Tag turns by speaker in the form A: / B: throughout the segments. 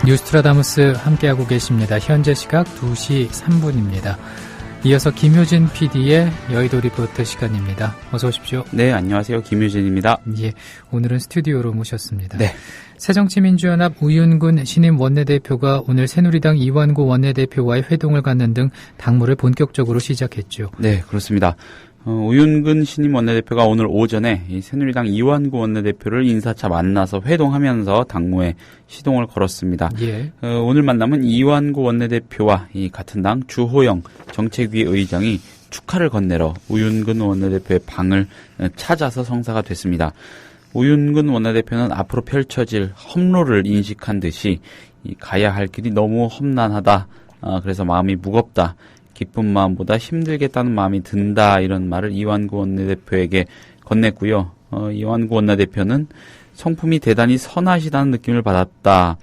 A: 뉴스트라다무스 함께하고 계십니다. 현재 시각 2시 3분입니다. 이어서 김효진 PD의 여의도 리포트 시간입니다. 어서 오십시오.
B: 네, 안녕하세요. 김효진입니다.
A: 예, 오늘은 스튜디오로 모셨습니다.
B: 네.
A: 새정치민주연합 우윤근 신임 원내대표가 오늘 새누리당 이완구 원내대표와의 회동을 갖는 등 당무를 본격적으로 시작했죠.
B: 네, 그렇습니다. 우윤근 신임 원내대표가 오늘 오전에 이 새누리당 이완구 원내대표를 인사차 만나서 회동하면서 당무에 시동을 걸었습니다.
A: 예.
B: 오늘 만남은 이완구 원내대표와 이 같은 당 주호영 정책위 의장이 축하를 건네러 우윤근 원내대표의 방을 찾아서 성사가 됐습니다. 우윤근 원내대표는 앞으로 펼쳐질 험로를 인식한 듯이 가야 할 길이 너무 험난하다. 그래서 마음이 무겁다. 기쁜 마음보다 힘들겠다는 마음이 든다. 이런 말을 이완구 원내대표에게 건넸고요. 이완구 원내대표는 성품이 대단히 선하시다는 느낌을 받았다.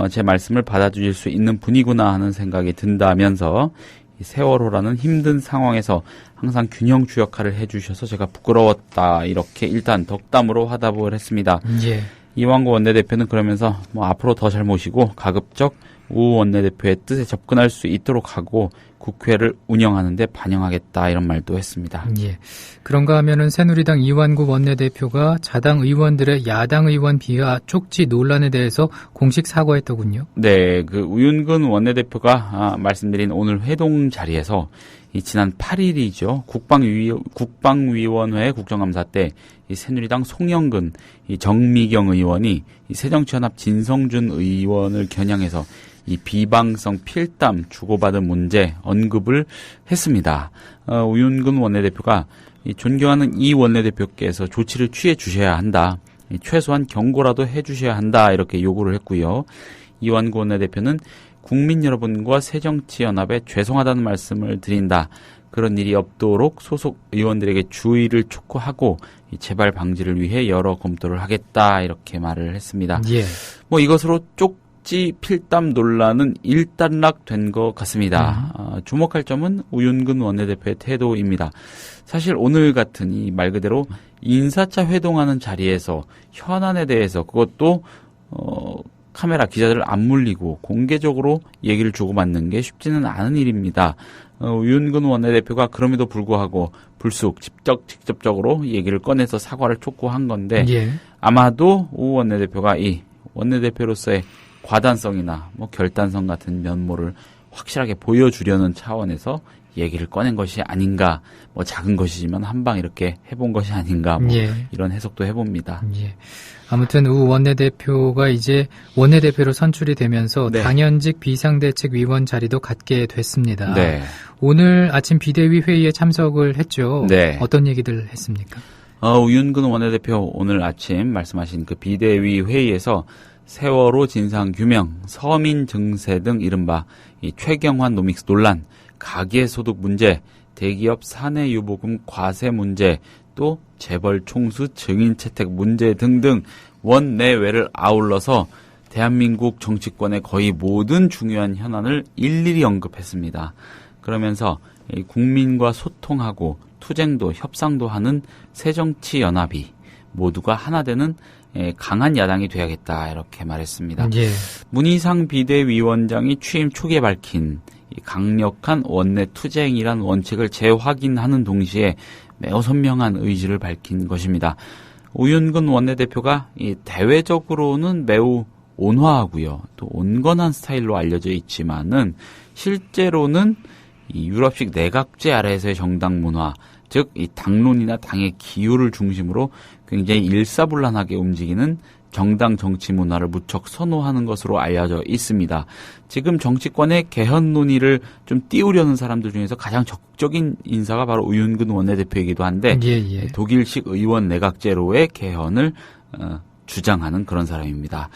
B: 제 말씀을 받아주실 수 있는 분이구나 하는 생각이 든다면서 세월호라는 힘든 상황에서 항상 균형주 역할을 해주셔서 제가 부끄러웠다. 이렇게 일단 덕담으로 화답을 했습니다.
A: 예.
B: 이완구 원내대표는 그러면서 앞으로 더 잘 모시고 가급적 우 원내대표의 뜻에 접근할 수 있도록 하고 국회를 운영하는 데 반영하겠다 이런 말도 했습니다.
A: 예. 그런가 하면은 새누리당 이완구 원내대표가 자당 의원들의 야당 의원 비하 쪽지 논란에 대해서 공식 사과했더군요.
B: 네, 그 우윤근 원내대표가 말씀드린 오늘 회동 자리에서 지난 8일이죠. 국방위원회 국정감사 때 이 새누리당 송영근, 이 정미경 의원이 이 새정치연합 진성준 의원을 겨냥해서 이 비방성 필담 주고받은 문제 언급을 했습니다. 우윤근 원내대표가 존경하는 이 원내대표께서 조치를 취해 주셔야 한다. 최소한 경고라도 해 주셔야 한다. 이렇게 요구를 했고요. 이완구 원내대표는 국민 여러분과 새정치연합에 죄송하다는 말씀을 드린다. 그런 일이 없도록 소속 의원들에게 주의를 촉구하고 재발 방지를 위해 여러 검토를 하겠다. 이렇게 말을 했습니다.
A: 예.
B: 이것으로 쪽지 필담 논란은 일단락된 것 같습니다. 주목할 점은 우윤근 원내대표의 태도입니다. 사실 오늘 같은 이 말 그대로 인사차 회동하는 자리에서 현안에 대해서 그것도 카메라 기자들을 안 물리고 공개적으로 얘기를 주고받는 게 쉽지는 않은 일입니다. 우윤근 원내대표가 그럼에도 불구하고 불쑥 직접적으로 얘기를 꺼내서 사과를 촉구한 건데
A: 예.
B: 아마도 우 원내대표가 이 원내대표로서의 과단성이나 결단성 같은 면모를 확실하게 보여주려는 차원에서 얘기를 꺼낸 것이 아닌가, 작은 것이지만 한방 이렇게 해본 것이 아닌가,
A: 예.
B: 이런 해석도 해봅니다.
A: 예. 아무튼 우 원내대표가 이제 원내대표로 선출이 되면서
B: 네. 당연직
A: 비상대책위원 자리도 갖게 됐습니다.
B: 네.
A: 오늘 아침 비대위 회의에 참석을 했죠.
B: 네.
A: 어떤 얘기들 했습니까?
B: 우윤근 원내대표 오늘 아침 말씀하신 그 비대위 회의에서 세월호 진상규명, 서민 증세 등 이른바 이 최경환 노믹스 논란, 가계소득 문제, 대기업 사내유보금 과세 문제, 또 재벌 총수 증인 채택 문제 등등 원내외를 아울러서 대한민국 정치권의 거의 모든 중요한 현안을 일일이 언급했습니다. 그러면서 국민과 소통하고 투쟁도 협상도 하는 새정치연합이 모두가 하나 되는 강한 야당이 돼야겠다 이렇게 말했습니다.
A: 예.
B: 문희상 비대위원장이 취임 초기에 밝힌 강력한 원내 투쟁이란 원칙을 재확인하는 동시에 매우 선명한 의지를 밝힌 것입니다. 우윤근 원내대표가 대외적으로는 매우 온화하고요, 또 온건한 스타일로 알려져 있지만은 실제로는 이 유럽식 내각제 아래에서의 정당 문화, 즉 이 당론이나 당의 기호를 중심으로 굉장히 일사불란하게 움직이는 정당 정치 문화를 무척 선호하는 것으로 알려져 있습니다. 지금 정치권의 개헌 논의를 좀 띄우려는 사람들 중에서 가장 적극적인 인사가 바로 우윤근 원내대표이기도 한데
A: 예.
B: 독일식 의원 내각제로의 개헌을 주장하는 그런 사람입니다.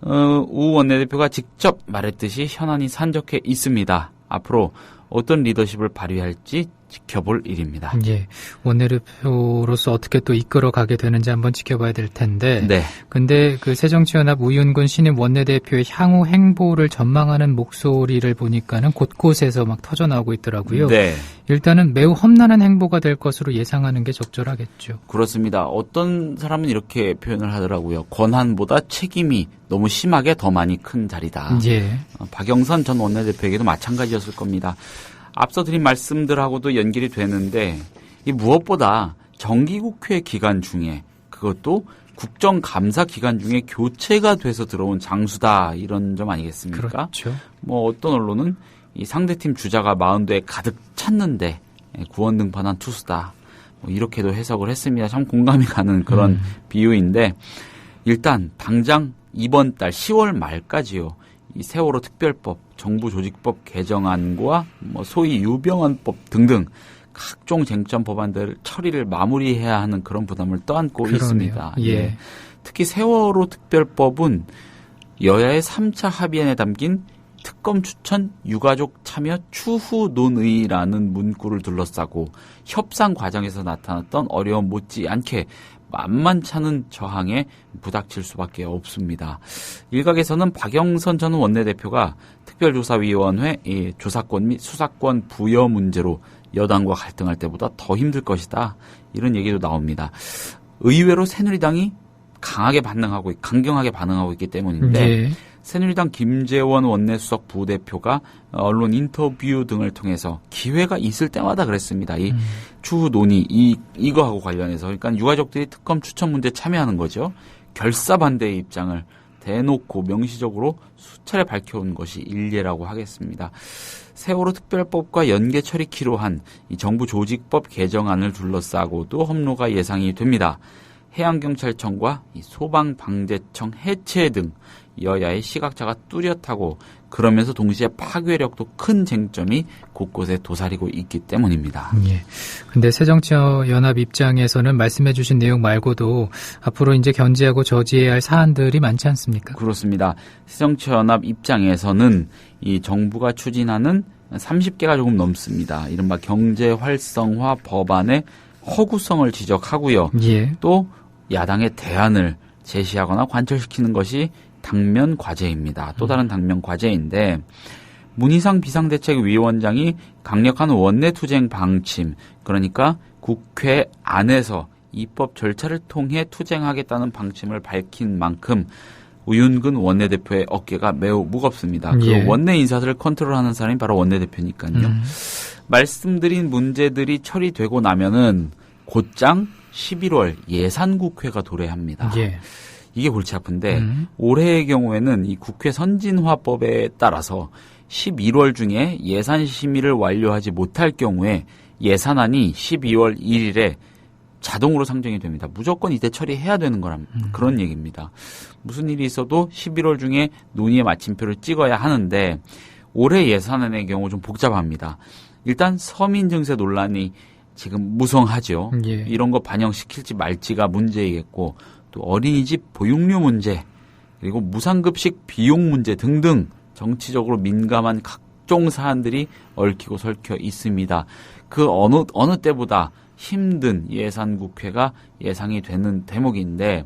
B: 우 원내대표가 직접 말했듯이 현안이 산적해 있습니다. 앞으로 어떤 리더십을 발휘할지 지켜볼 일입니다.
A: 예. 원내대표로서 어떻게 또 이끌어가게 되는지 한번 지켜봐야 될 텐데.
B: 네.
A: 근데 그 새정치연합 우윤근 신임 원내대표의 향후 행보를 전망하는 목소리를 보니까는 곳곳에서 막 터져나오고 있더라고요.
B: 네.
A: 일단은 매우 험난한 행보가 될 것으로 예상하는 게 적절하겠죠.
B: 그렇습니다. 어떤 사람은 이렇게 표현을 하더라고요. 권한보다 책임이 너무 심하게 더 많이 큰 자리다.
A: 예.
B: 박영선 전 원내대표에게도 마찬가지였을 겁니다. 앞서 드린 말씀들하고도 연결이 되는데 이 무엇보다 정기국회 기간 중에 그것도 국정감사 기간 중에 교체가 돼서 들어온 장수다 이런 점 아니겠습니까?
A: 그렇죠.
B: 뭐 어떤 언론은 이 상대팀 주자가 마운드에 가득 찼는데 구원 등판한 투수다. 뭐 이렇게도 해석을 했습니다. 참 공감이 가는 그런 비유인데 일단 당장 이번 달 10월 말까지요. 이 세월호 특별법, 정부조직법 개정안과 뭐 소위 유병헌법 등등 각종 쟁점 법안들 처리를 마무리해야 하는 그런 부담을 떠안고
A: 그러네요.
B: 있습니다.
A: 예.
B: 특히 세월호 특별법은 여야의 3차 합의안에 담긴 특검 추천 유가족 참여 추후 논의라는 문구를 둘러싸고 협상 과정에서 나타났던 어려움 못지않게 만만찮은 저항에 부닥칠 수밖에 없습니다. 일각에서는 박영선 전 원내대표가 특별조사위원회 조사권 및 수사권 부여 문제로 여당과 갈등할 때보다 더 힘들 것이다. 이런 얘기도 나옵니다. 의외로 새누리당이 강경하게 반응하고 있기 때문인데
A: 예.
B: 새누리당 김재원 원내수석 부대표가 언론 인터뷰 등을 통해서 기회가 있을 때마다 그랬습니다. 이 추후 논의 이거하고 관련해서 그러니까 유가족들이 특검 추천 문제 참여하는 거죠. 결사 반대의 입장을 대놓고 명시적으로 수차례 밝혀온 것이 일례라고 하겠습니다. 세월호 특별법과 연계 처리키로 한 이 정부 조직법 개정안을 둘러싸고도 험로가 예상이 됩니다. 해양경찰청과 이 소방방재청 해체 등 여야의 시각차가 뚜렷하고 그러면서 동시에 파괴력도 큰 쟁점이 곳곳에 도사리고 있기 때문입니다.
A: 예. 근데 새정치연합 입장에서는 말씀해 주신 내용 말고도 앞으로 이제 견제하고 저지해야 할 사안들이 많지 않습니까?
B: 그렇습니다. 새정치연합 입장에서는 이 정부가 추진하는 30개가 조금 넘습니다. 이른바 경제 활성화 법안의 허구성을 지적하고요.
A: 예.
B: 또 야당의 대안을 제시하거나 관철시키는 것이 당면 과제입니다. 또 다른 당면 과제인데 문희상 비상대책위원장이 강력한 원내투쟁 방침, 그러니까 국회 안에서 입법 절차를 통해 투쟁하겠다는 방침을 밝힌 만큼 우윤근 원내대표의 어깨가 매우 무겁습니다.
A: 예.
B: 그 원내 인사들을 컨트롤하는 사람이 바로 원내대표니까요. 말씀드린 문제들이 처리되고 나면은 곧장 11월 예산국회가 도래합니다.
A: 예.
B: 이게 골치 아픈데 올해의 경우에는 이 국회 선진화법에 따라서 11월 중에 예산 심의를 완료하지 못할 경우에 예산안이 12월 1일에 자동으로 상정이 됩니다. 무조건 이때 처리해야 되는 거란 그런 얘기입니다. 무슨 일이 있어도 11월 중에 논의의 마침표를 찍어야 하는데 올해 예산안의 경우 좀 복잡합니다. 일단 서민 증세 논란이 지금 무성하죠.
A: 예.
B: 이런 거 반영시킬지 말지가 문제이겠고 또 어린이집 보육료 문제 그리고 무상급식 비용 문제 등등 정치적으로 민감한 각종 사안들이 얽히고 설켜 있습니다. 그 어느 때보다 힘든 예산국회가 예상이 되는 대목인데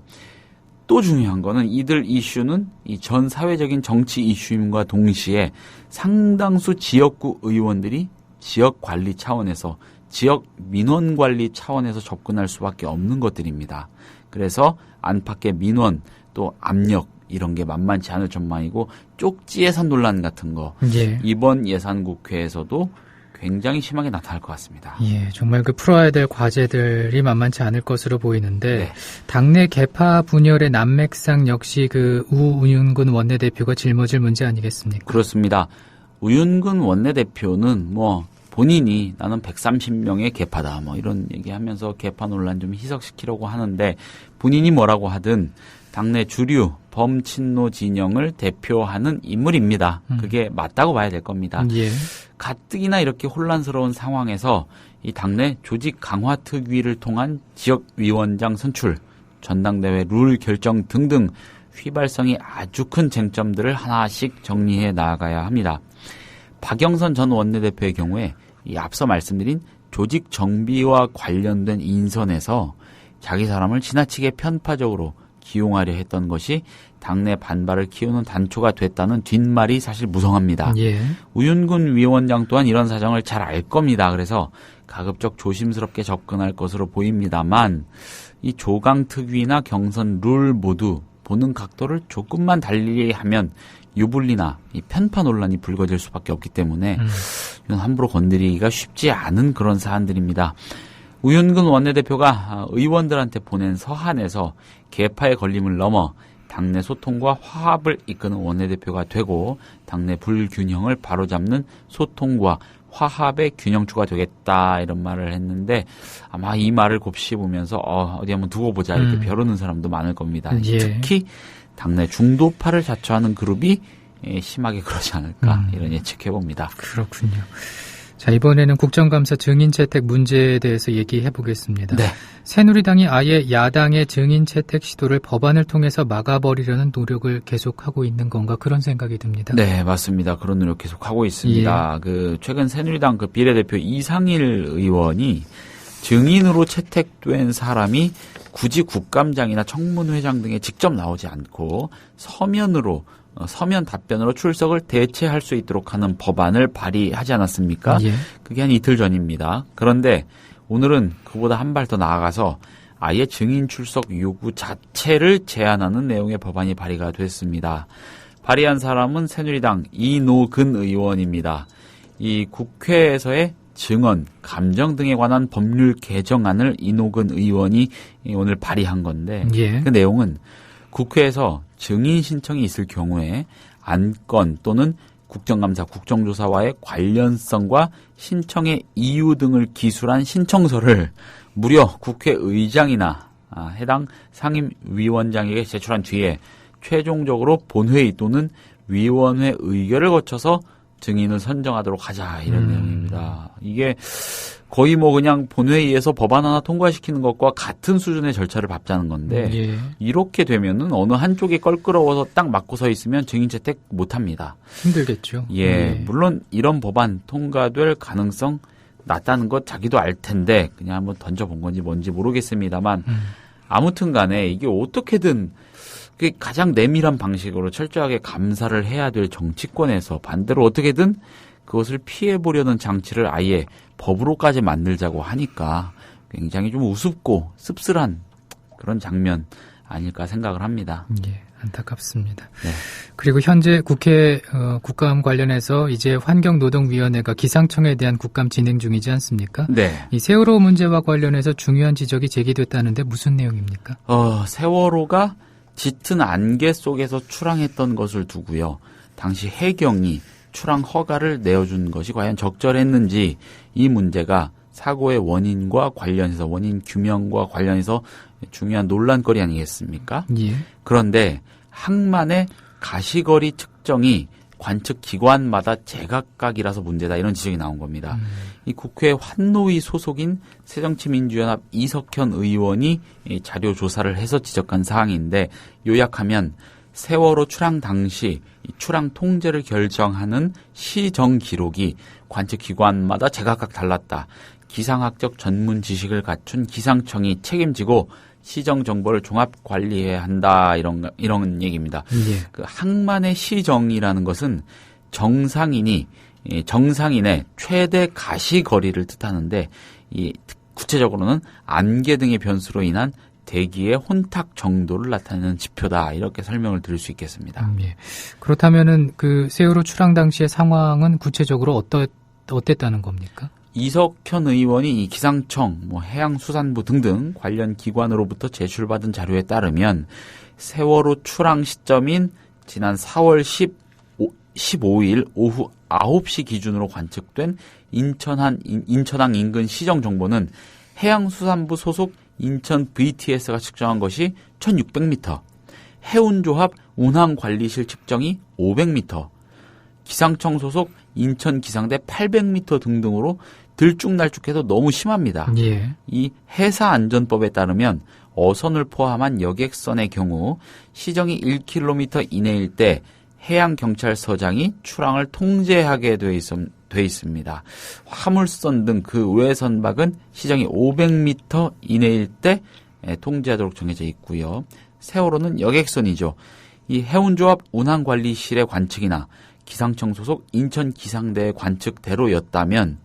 B: 또 중요한 거는 이들 이슈는 이 전 사회적인 정치 이슈임과 동시에 상당수 지역구 의원들이 지역 관리 차원에서 지역 민원 관리 차원에서 접근할 수밖에 없는 것들입니다. 그래서 안팎의 민원 또 압력 이런 게 만만치 않을 전망이고 쪽지 예산 논란 같은 거
A: 예.
B: 이번 예산국회에서도 굉장히 심하게 나타날 것 같습니다.
A: 예, 정말 그 풀어야 될 과제들이 만만치 않을 것으로 보이는데
B: 네.
A: 당내 계파 분열의 난맥상 역시 그 우윤근 원내대표가 짊어질 문제 아니겠습니까?
B: 그렇습니다. 우윤근 원내대표는 뭐 본인이 나는 130명의 계파다 뭐 이런 얘기하면서 계파 논란 좀 희석시키려고 하는데 본인이 뭐라고 하든 당내 주류 범친노 진영을 대표하는 인물입니다. 그게 맞다고 봐야 될 겁니다.
A: 예.
B: 가뜩이나 이렇게 혼란스러운 상황에서 이 당내 조직 강화 특위를 통한 지역위원장 선출, 전당대회 룰 결정 등등 휘발성이 아주 큰 쟁점들을 하나씩 정리해 나가야 합니다. 박영선 전 원내대표의 경우에 이 앞서 말씀드린 조직 정비와 관련된 인선에서 자기 사람을 지나치게 편파적으로 기용하려 했던 것이 당내 반발을 키우는 단초가 됐다는 뒷말이 사실 무성합니다.
A: 예.
B: 우윤근 위원장 또한 이런 사정을 잘 알 겁니다. 그래서 가급적 조심스럽게 접근할 것으로 보입니다만 이 조강특위나 경선 룰 모두 보는 각도를 조금만 달리하면 유불리나 이 편파 논란이 불거질 수밖에 없기 때문에 이건 함부로 건드리기가 쉽지 않은 그런 사안들입니다. 우윤근 원내대표가 의원들한테 보낸 서한에서 계파의 걸림을 넘어 당내 소통과 화합을 이끄는 원내대표가 되고 당내 불균형을 바로잡는 소통과 화합의 균형추가 되겠다 이런 말을 했는데 아마 이 말을 곱씹으면서 어디 한번 두고 보자 이렇게 벼르는 사람도 많을 겁니다.
A: 예.
B: 특히 당내 중도파를 자처하는 그룹이 심하게 그러지 않을까 이런 예측해 봅니다.
A: 그렇군요. 자, 이번에는 국정감사 증인 채택 문제에 대해서 얘기해 보겠습니다.
B: 네.
A: 새누리당이 아예 야당의 증인 채택 시도를 법안을 통해서 막아버리려는 노력을 계속하고 있는 건가 그런 생각이 듭니다.
B: 네, 맞습니다. 그런 노력 계속하고 있습니다.
A: 예.
B: 최근 새누리당 비례대표 이상일 의원이 증인으로 채택된 사람이 굳이 국감장이나 청문회장 등에 직접 나오지 않고 서면 답변으로 출석을 대체할 수 있도록 하는 법안을 발의하지 않았습니까?
A: 예.
B: 그게 한 이틀 전입니다. 그런데 오늘은 그보다 한 발 더 나아가서 아예 증인 출석 요구 자체를 제한하는 내용의 법안이 발의가 됐습니다. 발의한 사람은 새누리당 이노근 의원입니다. 이 국회에서의 증언, 감정 등에 관한 법률 개정안을 이노근 의원이 오늘 발의한 건데
A: 예.
B: 그 내용은 국회에서 증인 신청이 있을 경우에 안건 또는 국정감사, 국정조사와의 관련성과 신청의 이유 등을 기술한 신청서를 무려 국회의장이나 해당 상임위원장에게 제출한 뒤에 최종적으로 본회의 또는 위원회 의결을 거쳐서 증인을 선정하도록 하자 이런 내용입니다. 이게 거의 그냥 본회의에서 법안 하나 통과시키는 것과 같은 수준의 절차를 밟자는 건데
A: 예.
B: 이렇게 되면은 어느 한쪽이 껄끄러워서 딱 맞고 서 있으면 증인 채택 못합니다.
A: 힘들겠죠.
B: 예, 물론 이런 법안 통과될 가능성 낮다는 것 자기도 알 텐데 그냥 한번 던져본 건지 뭔지 모르겠습니다만 아무튼 간에 이게 어떻게든 가장 내밀한 방식으로 철저하게 감사를 해야 될 정치권에서 반대로 어떻게든 그것을 피해보려는 장치를 아예 법으로까지 만들자고 하니까 굉장히 좀 우습고 씁쓸한 그런 장면 아닐까 생각을 합니다.
A: 예, 안타깝습니다.
B: 네.
A: 그리고 현재 국회 국감 관련해서 이제 환경노동위원회가 기상청에 대한 국감 진행 중이지 않습니까?
B: 네.
A: 이 세월호 문제와 관련해서 중요한 지적이 제기됐다는데 무슨 내용입니까?
B: 세월호가 짙은 안개 속에서 출항했던 것을 두고요. 당시 해경이 출항 허가를 내어준 것이 과연 적절했는지 이 문제가 사고의 원인과 관련해서 원인 규명과 관련해서 중요한 논란거리 아니겠습니까?
A: 예.
B: 그런데 항만의 가시거리 측정이 관측 기관마다 제각각이라서 문제다 이런 지적이 나온 겁니다. 이 국회 환노위 소속인 새정치민주연합 이석현 의원이 이 자료 조사를 해서 지적한 사항인데 요약하면 세월호 출항 당시 이 출항 통제를 결정하는 시정 기록이 관측 기관마다 제각각 달랐다. 기상학적 전문 지식을 갖춘 기상청이 책임지고 시정 정보를 종합 관리해야 한다 이런 얘기입니다.
A: 예.
B: 그 항만의 시정이라는 것은 정상인의 최대 가시 거리를 뜻하는데 이 구체적으로는 안개 등의 변수로 인한 대기의 혼탁 정도를 나타내는 지표다 이렇게 설명을 드릴 수 있겠습니다.
A: 예. 그렇다면은 그 세월호 출항 당시의 상황은 구체적으로 어땠다는 겁니까?
B: 이석현 의원이 이 기상청, 해양수산부 등등 관련 기관으로부터 제출받은 자료에 따르면 세월호 출항 시점인 지난 4월 15일 오후 9시 기준으로 관측된 인천항 인근 시정 정보는 해양수산부 소속 인천 VTS가 측정한 것이 1600m, 해운조합 운항관리실 측정이 500m, 기상청 소속 인천 기상대 800m 등등으로 들쭉날쭉해서 너무 심합니다.
A: 예.
B: 이 해사안전법에 따르면 어선을 포함한 여객선의 경우 시정이 1km 이내일 때 해양경찰서장이 출항을 통제하게 돼 돼 있습니다. 화물선 등 그 외 선박은 시정이 500m 이내일 때 통제하도록 정해져 있고요. 세월호는 여객선이죠. 이 해운조합 운항관리실의 관측이나 기상청 소속 인천기상대의 관측대로였다면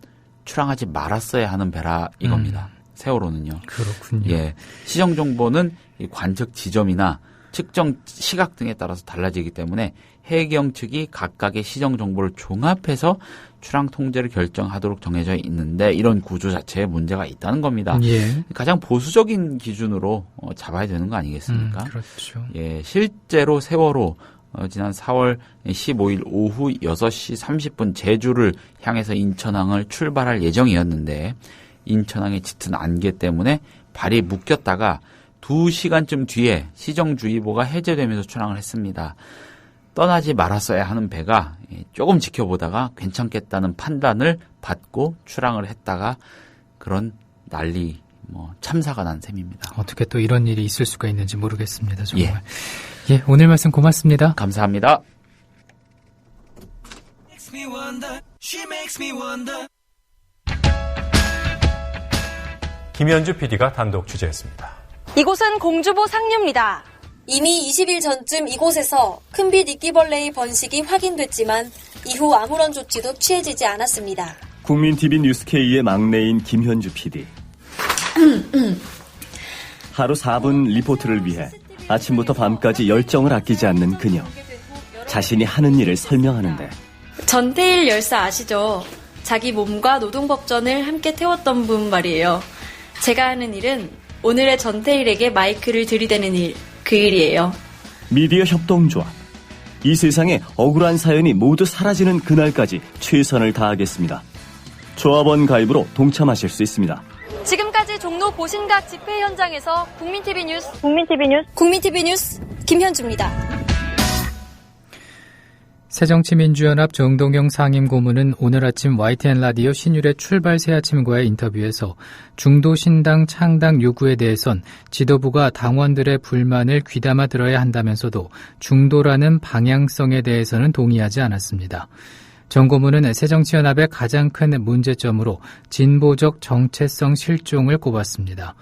B: 출항하지 말았어야 하는 배라 이겁니다. 세월호는요.
A: 그렇군요.
B: 예, 시정 정보는 이 관측 지점이나 측정 시각 등에 따라서 달라지기 때문에 해경 측이 각각의 시정 정보를 종합해서 출항 통제를 결정하도록 정해져 있는데 이런 구조 자체에 문제가 있다는 겁니다.
A: 예.
B: 가장 보수적인 기준으로 잡아야 되는 거 아니겠습니까?
A: 그렇죠.
B: 예, 실제로 세월호 지난 4월 15일 오후 6시 30분 제주를 향해서 인천항을 출발할 예정이었는데 인천항의 짙은 안개 때문에 발이 묶였다가 2시간쯤 뒤에 시정주의보가 해제되면서 출항을 했습니다. 떠나지 말았어야 하는 배가 조금 지켜보다가 괜찮겠다는 판단을 받고 출항을 했다가 그런 난리, 참사가 난 셈입니다.
A: 어떻게 또 이런 일이 있을 수가 있는지 모르겠습니다. 정말. 예, 오늘 말씀 고맙습니다.
B: 감사합니다.
C: 김현주 PD가 단독 취재했습니다.
D: 이곳은 공주보 상류입니다.
E: 이미 20일 전쯤 이곳에서 큰빛 이끼벌레의 번식이 확인됐지만 이후 아무런 조치도 취해지지 않았습니다.
F: 국민TV 뉴스K의 막내인 김현주 PD. 하루 4분 리포트를 위해 아침부터 밤까지 열정을 아끼지 않는 그녀. 자신이 하는 일을 설명하는데.
G: 전태일 열사 아시죠? 자기 몸과 노동법전을 함께 태웠던 분 말이에요. 제가 하는 일은 오늘의 전태일에게 마이크를 들이대는 일, 그 일이에요.
F: 미디어 협동조합. 이 세상에 억울한 사연이 모두 사라지는 그날까지 최선을 다하겠습니다. 조합원 가입으로 동참하실 수 있습니다.
D: 지금까지 종로 보신각 집회 현장에서 국민TV 뉴스 김현주입니다.
A: 새정치민주연합 정동영 상임고문은 오늘 아침 YTN 라디오 신율의 출발 새아침과의 인터뷰에서 중도신당 창당 요구에 대해선 지도부가 당원들의 불만을 귀담아 들어야 한다면서도 중도라는 방향성에 대해서는 동의하지 않았습니다. 정 고문은 새정치연합의 가장 큰 문제점으로 진보적 정체성 실종을 꼽았습니다.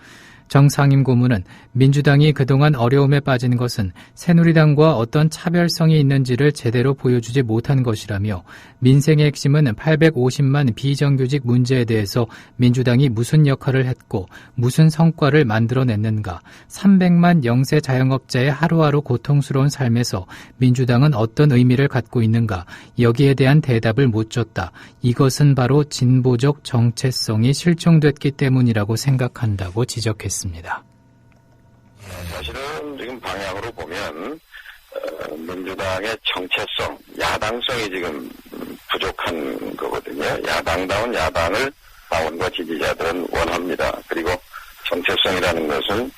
A: 정 상임고문은 민주당이 그동안 어려움에 빠진 것은 새누리당과 어떤 차별성이 있는지를 제대로 보여주지 못한 것이라며 민생의 핵심은 850만 비정규직 문제에 대해서 민주당이 무슨 역할을 했고 무슨 성과를 만들어냈는가, 300만 영세 자영업자의 하루하루 고통스러운 삶에서 민주당은 어떤 의미를 갖고 있는가, 여기에 대한 대답을 못 줬다. 이것은 바로 진보적 정체성이 실종됐기 때문이라고 생각한다고 지적했습니다.
H: 사실은 지금 방향으로 보면 민주당의 정체성, 야당성이 지금 부족한 거거든요. 야당다운 야당을 당원과 지지자들은 원합니다. 그리고 정체성이라는 것은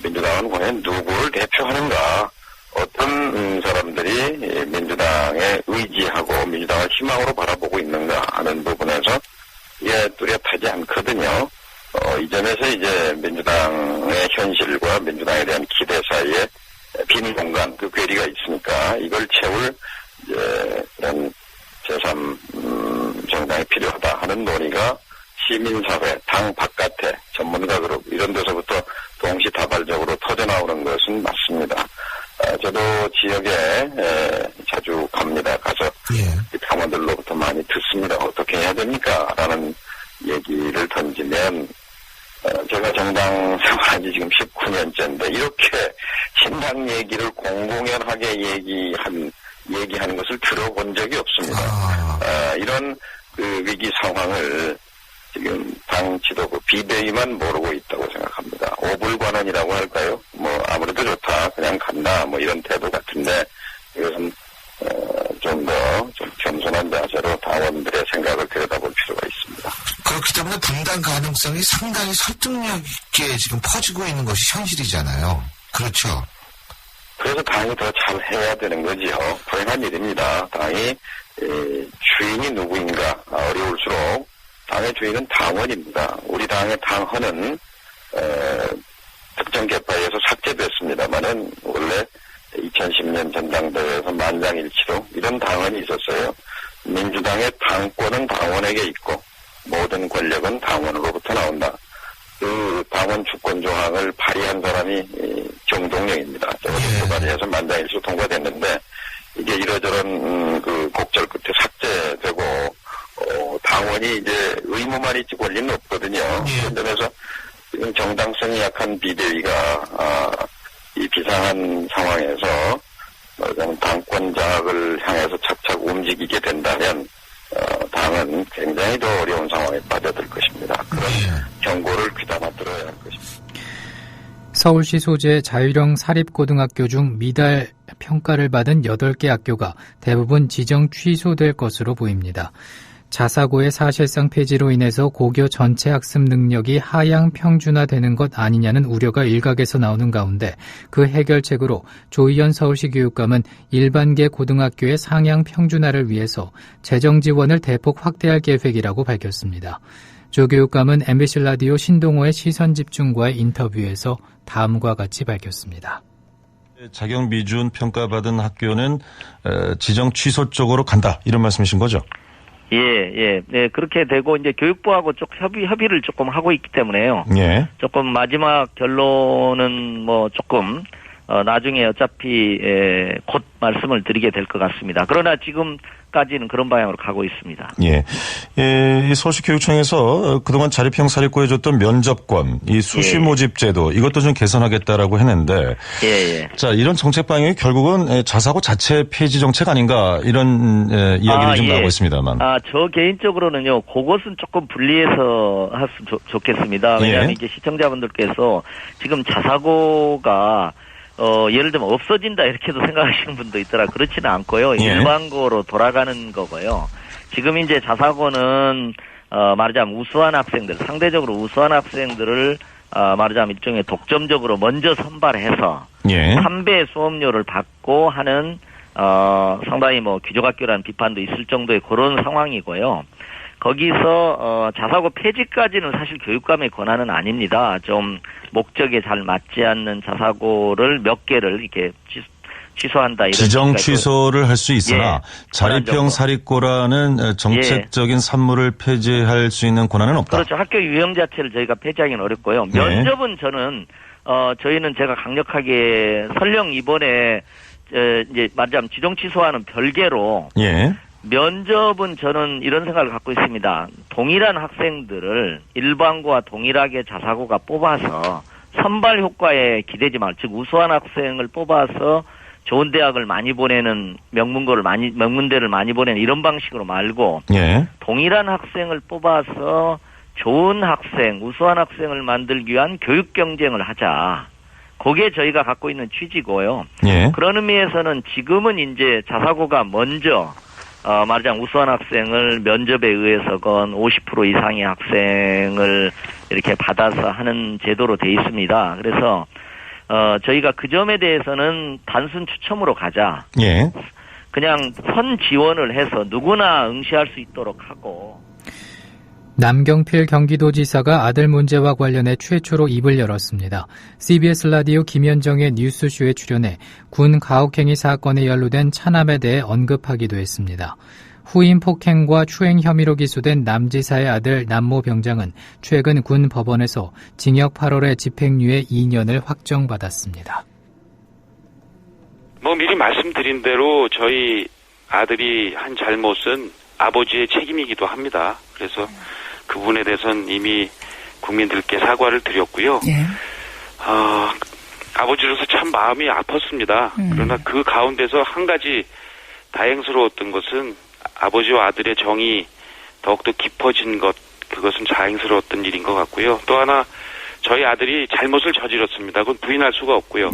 H: 민주당은 과연 누구를 대표하는가, 어떤 사람들이 민주당에 의지하고 민주당을 희망으로 바라보고 있는가 하는 부분에서 이게 뚜렷하지 않거든요. 이 점에서 이제 민주당의 현실과 민주당에 대한 기대 사이에 빈 공간, 그 괴리가 있으니까 이걸 채울 이제 그런 제3 정당이 필요하다 하는 논의가 시민사회, 당 바깥에 전문가 그룹 이런 데서부터 동시다발적으로 터져나오는 것은 맞습니다. 저도 지역에 자주 갑니다. 가서 당원들로부터 많이 듣습니다. 어떻게 해야 됩니까? 라는 얘기를 던지면 제가 정당 생활한 지 지금 19년째인데 이렇게 신당 얘기를 공공연하게 얘기하는 것을 들어본 적이 없습니다. 이런 그 위기 상황을 지금 당 지도부 비대위만 모르고 있다고 생각합니다. 오불관원이라고 할까요? 아무래도 좋다, 그냥 간다, 이런 태도 같은데 이것은 좀 더 좀 겸손한 자세로 당원들의 생각을 들여다볼 필요가 있습니다.
I: 그렇기 때문에 분당 가능성이 상당히 설득력 있게 지금 퍼지고 있는 것이 현실이잖아요. 그렇죠?
H: 그래서 당이 더 잘해야 되는 거지요. 불행한 일입니다. 당이 주인이 누구인가 어려울수록 당의 주인은 당원입니다. 우리 당의 당헌은 특정 계파에서 삭제됐습니다만은 원래 2010년 전당대회에서 만장일치로 이런 당헌이 있었어요. 민주당의 당권은 당원에게 있고 모든 권력은 당원으로부터 나온다. 그 당원 주권 조항을 발의한 사람이 정동영입니다. 저것도 발의해서 만장일치로 통과됐는데 이게 이러저런 그 곡절 끝에 삭제되고 당원이 이제 의무만 있지 권리는 없거든요. 그런 점에서 지금 정당성이 약한 비대위가 이 비상한 상황에서 당권 장악을 향해서 착착 움직이게 된다면 당은 굉장히 더 어려운 상황에 빠져들 것입니다. 그런 경고를 귀담아 들어야 할 것입니다.
A: 서울시 소재 자유형 사립고등학교 중 미달 평가를 받은 8개 학교가 대부분 지정 취소될 것으로 보입니다. 자사고의 사실상 폐지로 인해서 고교 전체 학습 능력이 하향 평준화되는 것 아니냐는 우려가 일각에서 나오는 가운데 그 해결책으로 조희연 서울시 교육감은 일반계 고등학교의 상향 평준화를 위해서 재정 지원을 대폭 확대할 계획이라고 밝혔습니다. 조 교육감은 MBC 라디오 신동호의 시선집중과의 인터뷰에서 다음과 같이 밝혔습니다.
J: 자격 미준 평가받은 학교는 지정 취소 쪽으로 간다, 이런 말씀이신 거죠?
K: 예. 그렇게 되고, 이제 교육부하고 쪽 협의를 조금 하고 있기 때문에요.
J: 예.
K: 조금 마지막 결론은 조금, 나중에 어차피, 곧 말씀을 드리게 될 것 같습니다. 그러나 지금까지는 그런 방향으로 가고 있습니다.
J: 예. 이 서울시 교육청에서 그동안 자립형 사립고에 줬던 면접권, 이 수시 모집 제도, 이것도 좀 개선하겠다라고 했는데. 예. 자, 이런 정책 방향이 결국은 자사고 자체 폐지 정책 아닌가, 이런 이야기를 좀 나오고 있습니다만.
K: 저 개인적으로는요, 그것은 조금 분리해서 했으면 좋겠습니다. 왜냐하면 이제 시청자분들께서 지금 자사고가 예를 들면 없어진다 이렇게도 생각하시는 분도 있더라. 그렇지는 않고요. 일반고로 돌아가는 거고요. 지금 이제 자사고는 말하자면 우수한 학생들, 상대적으로 우수한 학생들을 말하자면 일종의 독점적으로 먼저 선발해서 3배 수업료를 받고 하는 상당히 귀족학교라는 비판도 있을 정도의 그런 상황이고요. 거기서 자사고 폐지까지는 사실 교육감의 권한은 아닙니다. 좀 목적에 잘 맞지 않는 자사고를 몇 개를 이렇게 취소한다. 이런
J: 지정 취소를 할 수 있으나 자립형 사립고라는 정책적인 산물을 폐지할 수 있는 권한은 없다.
K: 그렇죠. 학교 유형 자체를 저희가 폐지하기는 어렵고요. 면접은 저희는 제가 강력하게 설령 이번에 이제 말하자면 지정 취소와는 별개로 면접은 저는 이런 생각을 갖고 있습니다. 동일한 학생들을 일반고와 동일하게 자사고가 뽑아서 선발 효과에 기대지 말고, 즉 우수한 학생을 뽑아서 좋은 대학을 많이 보내는 명문대를 많이 보내는 이런 방식으로 말고 동일한 학생을 뽑아서 좋은 학생, 우수한 학생을 만들기 위한 교육 경쟁을 하자. 그게 저희가 갖고 있는 취지고요. 그런 의미에서는 지금은 이제 자사고가 먼저 말하자면 우수한 학생을 면접에 의해서건 50% 이상의 학생을 이렇게 받아서 하는 제도로 돼 있습니다. 그래서 저희가 그 점에 대해서는 단순 추첨으로 가자. 그냥 선 지원을 해서 누구나 응시할 수 있도록 하고.
A: 남경필 경기도지사가 아들 문제와 관련해 최초로 입을 열었습니다. CBS 라디오 김현정의 뉴스쇼에 출연해 군 가혹행위 사건에 연루된 차남에 대해 언급하기도 했습니다. 후임 폭행과 추행 혐의로 기소된 남지사의 아들 남모 병장은 최근 군 법원에서 징역 8월에 집행유예 2년을 확정받았습니다.
L: 미리 말씀드린 대로 저희 아들이 한 잘못은 아버지의 책임이기도 합니다. 그래서 그 부분에 대해서는 이미 국민들께 사과를 드렸고요. 아버지로서 참 마음이 아팠습니다. 그러나 그 가운데서 한 가지 다행스러웠던 것은 아버지와 아들의 정이 더욱더 깊어진 것, 그것은 다행스러웠던 일인 것 같고요. 또 하나 저희 아들이 잘못을 저질렀습니다. 그건 부인할 수가 없고요.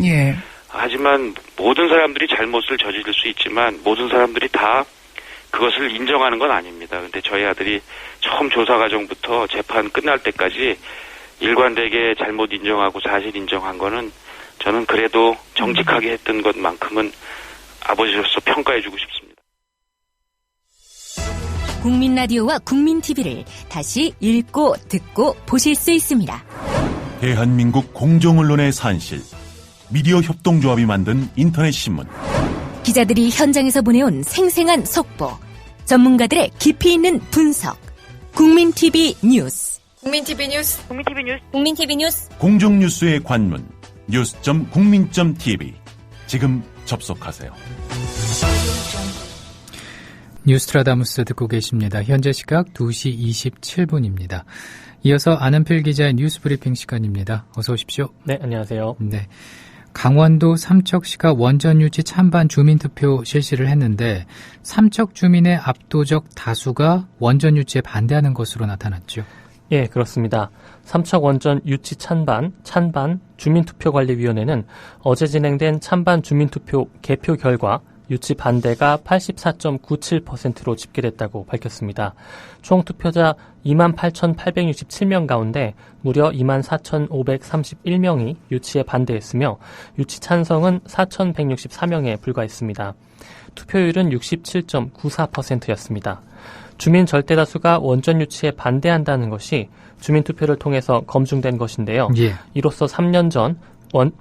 L: 하지만 모든 사람들이 잘못을 저지를 수 있지만 모든 사람들이 다 그것을 인정하는 건 아닙니다. 근데 저희 아들이 처음 조사 과정부터 재판 끝날 때까지 일관되게 잘못 인정하고 사실 인정한 거는 저는 그래도 정직하게 했던 것만큼은 아버지로서 평가해주고 싶습니다.
M: 국민 라디오와 국민 TV를 다시 읽고 듣고 보실 수 있습니다.
N: 대한민국 공정언론의 산실, 미디어 협동조합이 만든 인터넷 신문.
M: 기자들이 현장에서 보내온 생생한 속보. 전문가들의 깊이 있는 분석. 국민TV 뉴스.
D: 국민TV 뉴스. 국민TV 뉴스. 국민TV 뉴스.
N: 공정뉴스의 관문 news.국민.tv 지금 접속하세요.
A: 뉴스트라다무스 듣고 계십니다. 현재 시각 2시 27분입니다. 이어서 안은필 기자의 뉴스 브리핑 시간입니다. 어서 오십시오.
O: 네, 안녕하세요.
A: 네. 강원도 삼척시가 원전 유치 찬반 주민투표 실시를 했는데 삼척 주민의 압도적 다수가 원전 유치에 반대하는 것으로 나타났죠.
O: 예, 그렇습니다. 삼척 원전 유치 찬반 주민투표관리위원회는 어제 진행된 찬반 주민투표 개표 결과 유치 반대가 84.97%로 집계됐다고 밝혔습니다. 총 투표자 28,867명 가운데 무려 24,531명이 유치에 반대했으며 유치 찬성은 4,164명에 불과했습니다. 투표율은 67.94%였습니다. 주민 절대다수가 원전 유치에 반대한다는 것이 주민투표를 통해서 검증된 것인데요.
A: 예.
O: 이로써 3년 전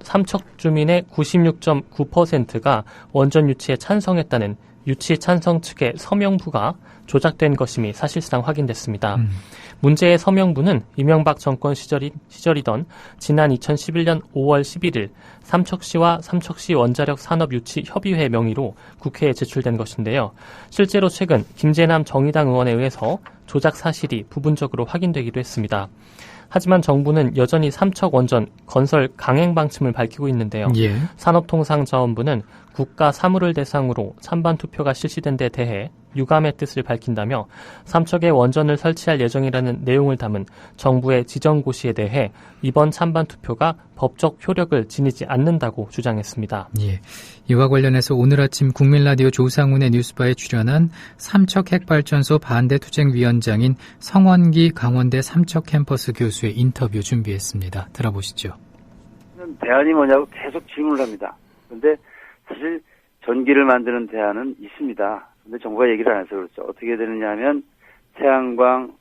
O: 삼척 주민의 96.9%가 원전 유치에 찬성했다는 유치 찬성 측의 서명부가 조작된 것임이 사실상 확인됐습니다. 문제의 서명부는 이명박 정권 시절이던 지난 2011년 5월 11일 삼척시와 삼척시 원자력 산업유치협의회 명의로 국회에 제출된 것인데요. 실제로 최근 김재남 정의당 의원에 의해서 조작 사실이 부분적으로 확인되기도 했습니다. 하지만 정부는 여전히 삼척 원전 건설 강행 방침을 밝히고 있는데요.
A: 예.
O: 산업통상자원부는 국가 사무를 대상으로 찬반 투표가 실시된 데 대해 유감의 뜻을 밝힌다며 삼척에 원전을 설치할 예정이라는 내용을 담은 정부의 지정고시에 대해 이번 찬반 투표가 법적 효력을 지니지 않는다고 주장했습니다.
A: 예. 이와 관련해서 오늘 아침 국민라디오 조상훈의 뉴스바에 출연한 삼척 핵발전소 반대투쟁위원장인 성원기 강원대 삼척 캠퍼스 교수의 인터뷰 준비했습니다. 들어보시죠.
P: 대안이 뭐냐고 계속 질문을 합니다. 그런데 사실 전기를 만드는 대안은 있습니다. 근데 정부가 얘기를 안 해서 그렇죠. 어떻게 되느냐 하면 태양광,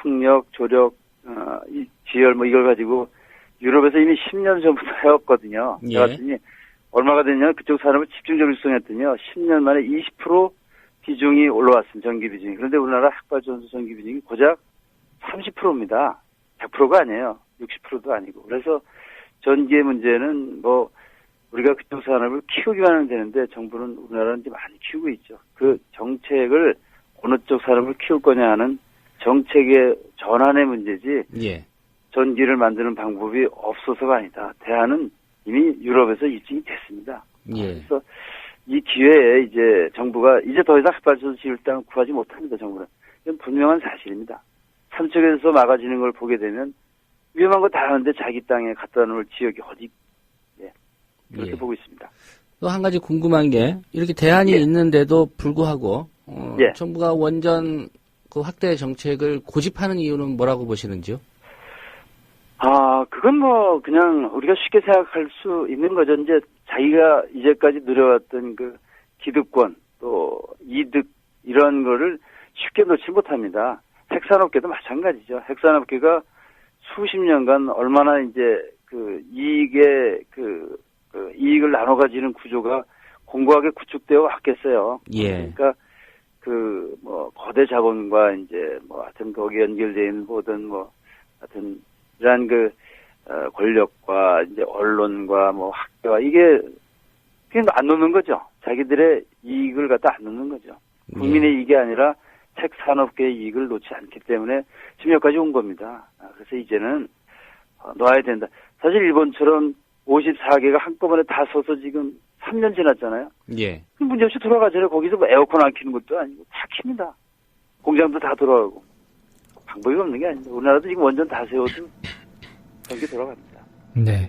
P: 풍력, 조력, 지열 이걸 가지고 유럽에서 이미 10년 전부터 해왔거든요.
Q: 예.
P: 그랬더니 얼마가 됐냐 그쪽 산업을 집중적으로 수송했더니요. 10년 만에 20% 비중이 올라왔습니다. 전기 비중이. 그런데 우리나라 핵발전소 전기 비중이 고작 30%입니다. 100%가 아니에요. 60%도 아니고. 그래서 전기의 문제는 우리가 그쪽 산업을 키우기만 하면 되는데 정부는 우리나라는 이제 많이 키우고 있죠. 그 정책을 어느 쪽 산업을 키울 거냐 하는 정책의 전환의 문제지.
Q: 예.
P: 전기를 만드는 방법이 없어서가 아니다. 대안은 이미 유럽에서 입증이 됐습니다.
Q: 예.
P: 그래서 이 기회에 이제 정부가 이제 더 이상 핵발전소 지을 땅을 구하지 못합니다. 정부는. 이건 분명한 사실입니다. 삼척에서 막아지는 걸 보게 되면 위험한 거 다 하는데 자기 땅에 갖다 놓을 지역이 어디 그렇게 보고 있습니다.
Q: 또 한 가지 궁금한 게 이렇게 대안이 있는데도 불구하고 정부가 원전 그 확대 정책을 고집하는 이유는 뭐라고 보시는지요?
P: 그건 그냥 우리가 쉽게 생각할 수 있는 거죠. 이제 자기가 이제까지 누려왔던 그 기득권 또 이득 이런 거를 쉽게 놓지 못합니다. 핵산업계도 마찬가지죠. 핵산업계가 수십 년간 얼마나 이제 그 이익을 나눠 가지는 구조가 공고하게 구축되어 왔겠어요.
Q: 예.
P: 그러니까 거대 자본과 이제 하여튼 거기 연결되어 있는 하여튼 이러한 권력과 이제 언론과 학교와 이게 그냥 안 놓는 거죠. 자기들의 이익을 갖다 안 놓는 거죠. 국민의 이익이 아니라 핵산업계의 이익을 놓지 않기 때문에 지금 여기까지 온 겁니다. 그래서 이제는 놔야 된다. 사실 일본처럼 54개가 한꺼번에 다 서서 지금 3년 지났잖아요.
Q: 예.
P: 문제없이 돌아가잖아요. 거기서 에어컨 안 켜는 것도 아니고 다 켭니다. 공장도 다 돌아가고. 방법이 없는 게 아닙니다. 우리나라도 지금 원전 다 세워도 전기 돌아갑니다.
A: 네.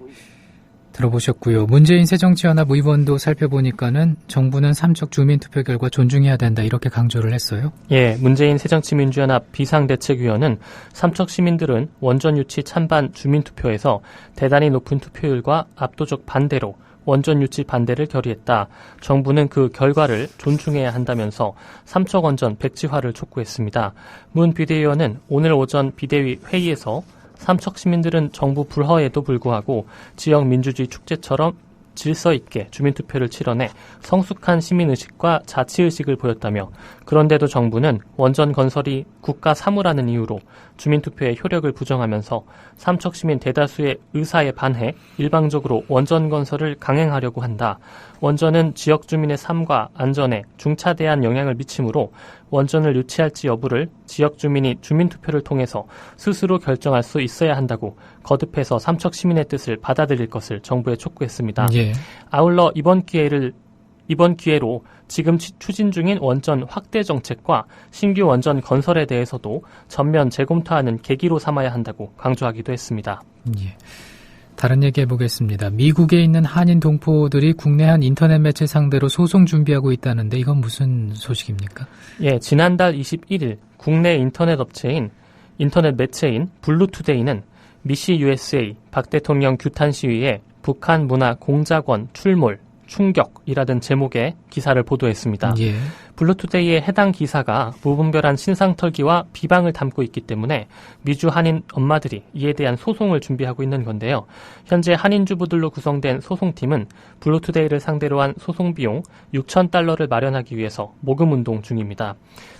A: 들어보셨고요. 문재인 새정치연합 의원도 살펴보니까는 정부는 삼척 주민투표 결과 존중해야 된다 이렇게 강조를 했어요.
O: 예, 문재인 새정치민주연합 비상대책위원은 삼척 시민들은 원전 유치 찬반 주민투표에서 대단히 높은 투표율과 압도적 반대로 원전 유치 반대를 결의했다. 정부는 그 결과를 존중해야 한다면서 삼척 원전 백지화를 촉구했습니다. 문 비대위원은 오늘 오전 비대위 회의에서 삼척 시민들은 정부 불허에도 불구하고 지역 민주주의 축제처럼 질서 있게 주민투표를 치러내 성숙한 시민의식과 자치의식을 보였다며 그런데도 정부는 원전 건설이 국가 사무라는 이유로 주민투표의 효력을 부정하면서 삼척 시민 대다수의 의사에 반해 일방적으로 원전 건설을 강행하려고 한다. 원전은 지역 주민의 삶과 안전에 중차대한 영향을 미치므로 원전을 유치할지 여부를 지역 주민이 주민투표를 통해서 스스로 결정할 수 있어야 한다고 거듭해서 삼척 시민의 뜻을 받아들일 것을 정부에 촉구했습니다. 예. 아울러 이번 기회로 지금 추진 중인 원전 확대 정책과 신규 원전 건설에 대해서도 전면 재검토하는 계기로 삼아야 한다고 강조하기도 했습니다.
A: 예. 다른 얘기 해보겠습니다. 미국에 있는 한인 동포들이 국내 한 인터넷 매체 상대로 소송 준비하고 있다는데 이건 무슨 소식입니까?
O: 예, 지난달 21일 국내 인터넷 매체인 블루투데이는 미시 USA 박 대통령 규탄 시위에 북한 문화 공작원 출몰 충격이라는 제목의 기사를 보도했습니다. 예. 블루투데이의 해당 기사가 무분별한 신상털기와 비방을 담고 있기 때문에 미주 한인 엄마들이 이에 대한 소송을 준비하고 있는 건데요. 현재 한인 주부들로 구성된 소송팀은 블루투데이를 상대로 한 소송 비용 $6,000를 마련하기 위해서 모금운동 중입니다.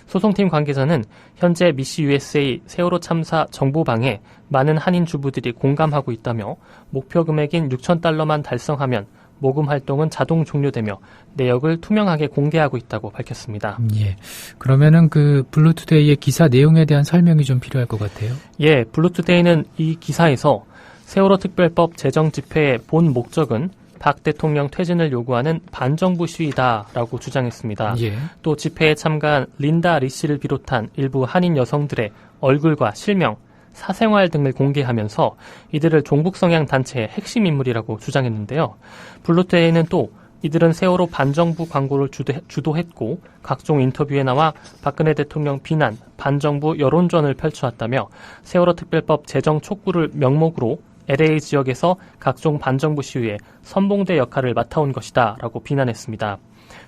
O: 소송팀 관계자는 현재 미시 USA 세월호 참사 정보방에 많은 한인 주부들이 공감하고 있다며 목표 금액인 $6,000만 달성하면 모금 활동은 자동 종료되며 내역을 투명하게 공개하고 있다고 밝혔습니다.
A: 예. 그러면은 그 블루투데이의 기사 내용에 대한 설명이 좀 필요할 것 같아요.
O: 예, 블루투데이는 이 기사에서 세월호 특별법 제정 집회의 본 목적은 박 대통령 퇴진을 요구하는 반정부 시위다라고 주장했습니다. 예. 또 집회에 참가한 린다 리 씨를 비롯한 일부 한인 여성들의 얼굴과 실명, 사생활 등을 공개하면서 이들을 종북성향 단체의 핵심 인물이라고 주장했는데요. 블루투데이는 또 이들은 세월호 반정부 광고를 주도했고 각종 인터뷰에 나와 박근혜 대통령 비난, 반정부 여론전을 펼쳐왔다며 세월호 특별법 제정 촉구를 명목으로 LA 지역에서 각종 반정부 시위에 선봉대 역할을 맡아온 것이다 라고 비난했습니다.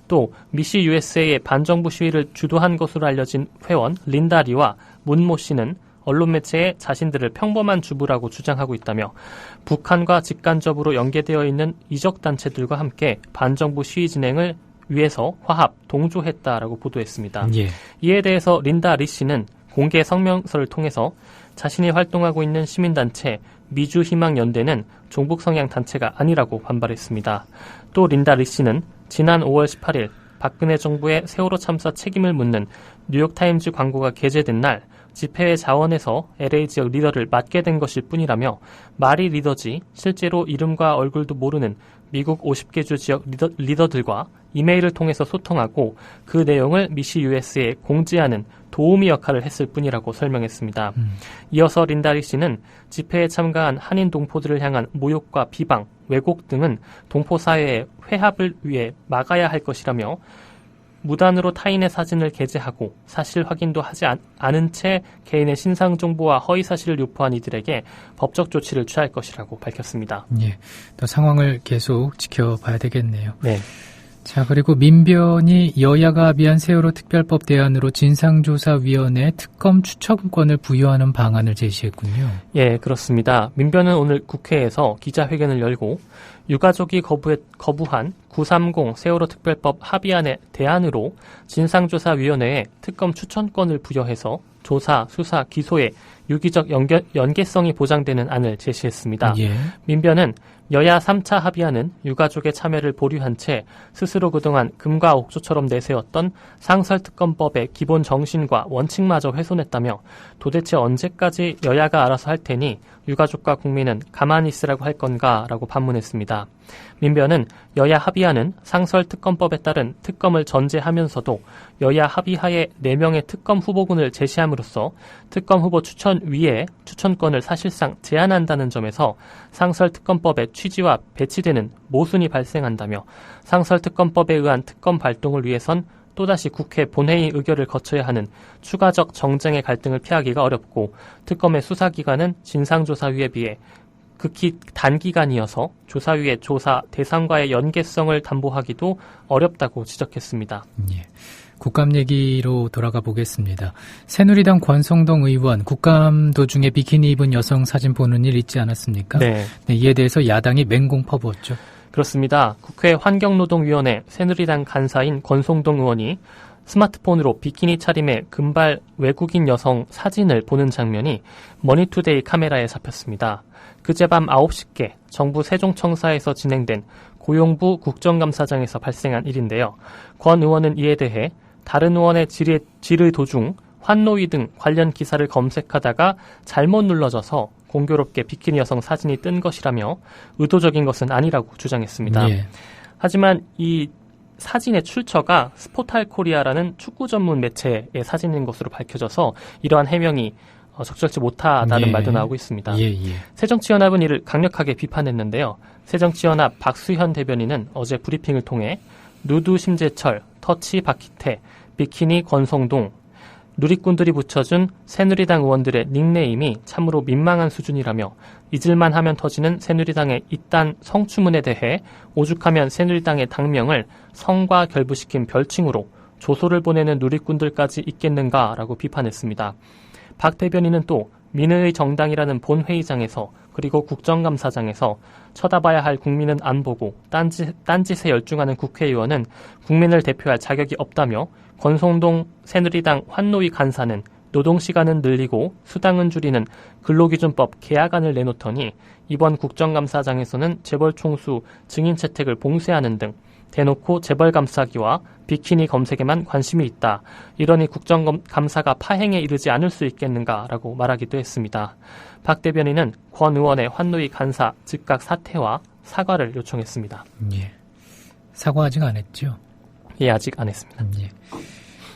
O: 또 미시 USA의 반정부 시위를 주도한 것으로 알려진 회원 린다 리와 문모 씨는 언론 매체에 자신들을 평범한 주부라고 주장하고 있다며 북한과 직간접으로 연계되어 있는 이적단체들과 함께 반정부 시위 진행을 위해서 화합, 동조했다라고 보도했습니다. 예. 이에 대해서 린다 리 씨는 공개 성명서를 통해서 자신이 활동하고 있는 시민단체 미주희망연대는 종북성향 단체가 아니라고 반발했습니다. 또 린다 리 씨는 지난 5월 18일 박근혜 정부의 세월호 참사 책임을 묻는 뉴욕타임즈 광고가 게재된 날 집회의 자원에서 LA 지역 리더를 맡게 된 것일 뿐이라며 말이 리더지 실제로 이름과 얼굴도 모르는 미국 50개 주 지역 리더들과 이메일을 통해서 소통하고 그 내용을 미시 USA에 공지하는 도우미 역할을 했을 뿐이라고 설명했습니다. 이어서 린다리 씨는 집회에 참가한 한인 동포들을 향한 모욕과 비방, 왜곡 등은 동포 사회의 회합을 위해 막아야 할 것이라며 무단으로 타인의 사진을 게재하고 사실 확인도 하지 않은 채 개인의 신상 정보와 허위 사실을 유포한 이들에게 법적 조치를 취할 것이라고 밝혔습니다.
A: 예, 또 상황을 계속 지켜봐야 되겠네요.
O: 네.
A: 자, 그리고 민변이 여야가 합의한 세월호 특별법 대안으로 진상조사위원회 특검 추천권을 부여하는 방안을 제시했군요.
O: 예, 그렇습니다. 민변은 오늘 국회에서 기자회견을 열고 유가족이 거부한 930 세월호 특별법 합의안의 대안으로 진상조사위원회에 특검 추천권을 부여해서 조사, 수사, 기소에 유기적 연계성이 보장되는 안을 제시했습니다. 예. 민변은 여야 3차 합의안은 유가족의 참여를 보류한 채 스스로 그동안 금과 옥조처럼 내세웠던 상설특검법의 기본 정신과 원칙마저 훼손했다며 도대체 언제까지 여야가 알아서 할 테니 유가족과 국민은 가만히 있으라고 할 건가 라고 반문했습니다. 민변은 여야 합의안은 상설특검법에 따른 특검을 전제하면서도 여야 합의하에 4명의 특검 후보군을 제시함으로써 특검 후보 추천 위에 추천권을 사실상 제한한다는 점에서 상설특검법의 취지와 배치되는 모순이 발생한다며 상설특검법에 의한 특검 발동을 위해선 또다시 국회 본회의 의결을 거쳐야 하는 추가적 정쟁의 갈등을 피하기가 어렵고 특검의 수사기간은 진상조사위에 비해 극히 단기간이어서 조사위의 조사 대상과의 연계성을 담보하기도 어렵다고 지적했습니다.
A: 예. 국감 얘기로 돌아가 보겠습니다. 새누리당 권성동 의원 국감 도중에 비키니 입은 여성 사진 보는 일 있지 않았습니까?
O: 네.
A: 네, 이에 대해서 야당이 맹공 퍼부었죠.
O: 그렇습니다. 국회 환경노동위원회 새누리당 간사인 권성동 의원이 스마트폰으로 비키니 차림의 금발 외국인 여성 사진을 보는 장면이 머니투데이 카메라에 잡혔습니다. 그제밤 9시께 정부 세종청사에서 진행된 고용부 국정감사장에서 발생한 일인데요. 권 의원은 이에 대해 다른 의원의 질의 도중 환노위 등 관련 기사를 검색하다가 잘못 눌러져서 공교롭게 비키니 여성 사진이 뜬 것이라며 의도적인 것은 아니라고 주장했습니다. 예. 하지만 이 사진의 출처가 스포탈 코리아라는 축구 전문 매체의 사진인 것으로 밝혀져서 이러한 해명이 적절치 못하다는 말도 나오고 있습니다. 새정치연합은 이를 강력하게 비판했는데요. 새정치연합 박수현 대변인은 어제 브리핑을 통해 누드 심재철, 터치 박희태, 비키니 권성동, 누리꾼들이 붙여준 새누리당 의원들의 닉네임이 참으로 민망한 수준이라며 잊을만 하면 터지는 새누리당의 이딴 성추문에 대해 오죽하면 새누리당의 당명을 성과 결부시킨 별칭으로 조소를 보내는 누리꾼들까지 있겠는가라고 비판했습니다. 박 대변인은 또 민의의 정당이라는 본회의장에서 그리고 국정감사장에서 쳐다봐야 할 국민은 안 보고 딴짓에 열중하는 국회의원은 국민을 대표할 자격이 없다며 권성동 새누리당 환노위 간사는 노동시간은 늘리고 수당은 줄이는 근로기준법 개혁안을 내놓더니 이번 국정감사장에서는 재벌총수 증인 채택을 봉쇄하는 등 대놓고 재벌 감싸기와 비키니 검색에만 관심이 있다. 이러니 국정감사가 파행에 이르지 않을 수 있겠는가라고 말하기도 했습니다. 박 대변인은 권 의원의 환노위 간사 즉각 사퇴와 사과를 요청했습니다.
A: 예. 사과 아직 안 했죠?
O: 예, 아직 안 했습니다.
A: 예.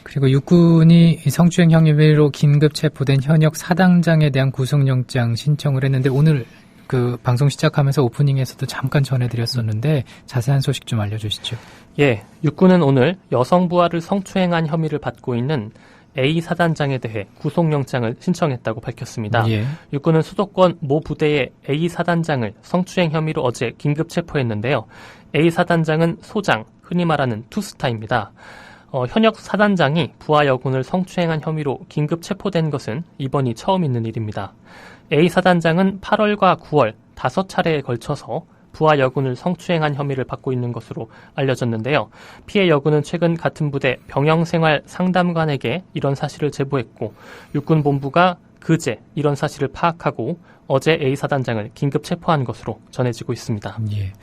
A: 그리고 육군이 성추행 혐의로 긴급 체포된 현역 사당장에 대한 구속영장 신청을 했는데 오늘 그 방송 시작하면서 오프닝에서도 잠깐 전해드렸었는데 자세한 소식 좀 알려주시죠.
O: 예, 육군은 오늘 여성 부하를 성추행한 혐의를 받고 있는 A 사단장에 대해 구속영장을 신청했다고 밝혔습니다. 예. 육군은 수도권 모 부대의 A 사단장을 성추행 혐의로 어제 긴급 체포했는데요. A 사단장은 소장, 흔히 말하는 투스타입니다. 현역 사단장이 부하 여군을 성추행한 혐의로 긴급 체포된 것은 이번이 처음 있는 일입니다. A 사단장은 8월과 9월 5차례에 걸쳐서 부하 여군을 성추행한 혐의를 받고 있는 것으로 알려졌는데요. 피해 여군은 최근 같은 부대 병영생활 상담관에게 이런 사실을 제보했고 육군 본부가 그제 이런 사실을 파악하고 어제 A 사단장을 긴급 체포한 것으로 전해지고 있습니다.
A: 예.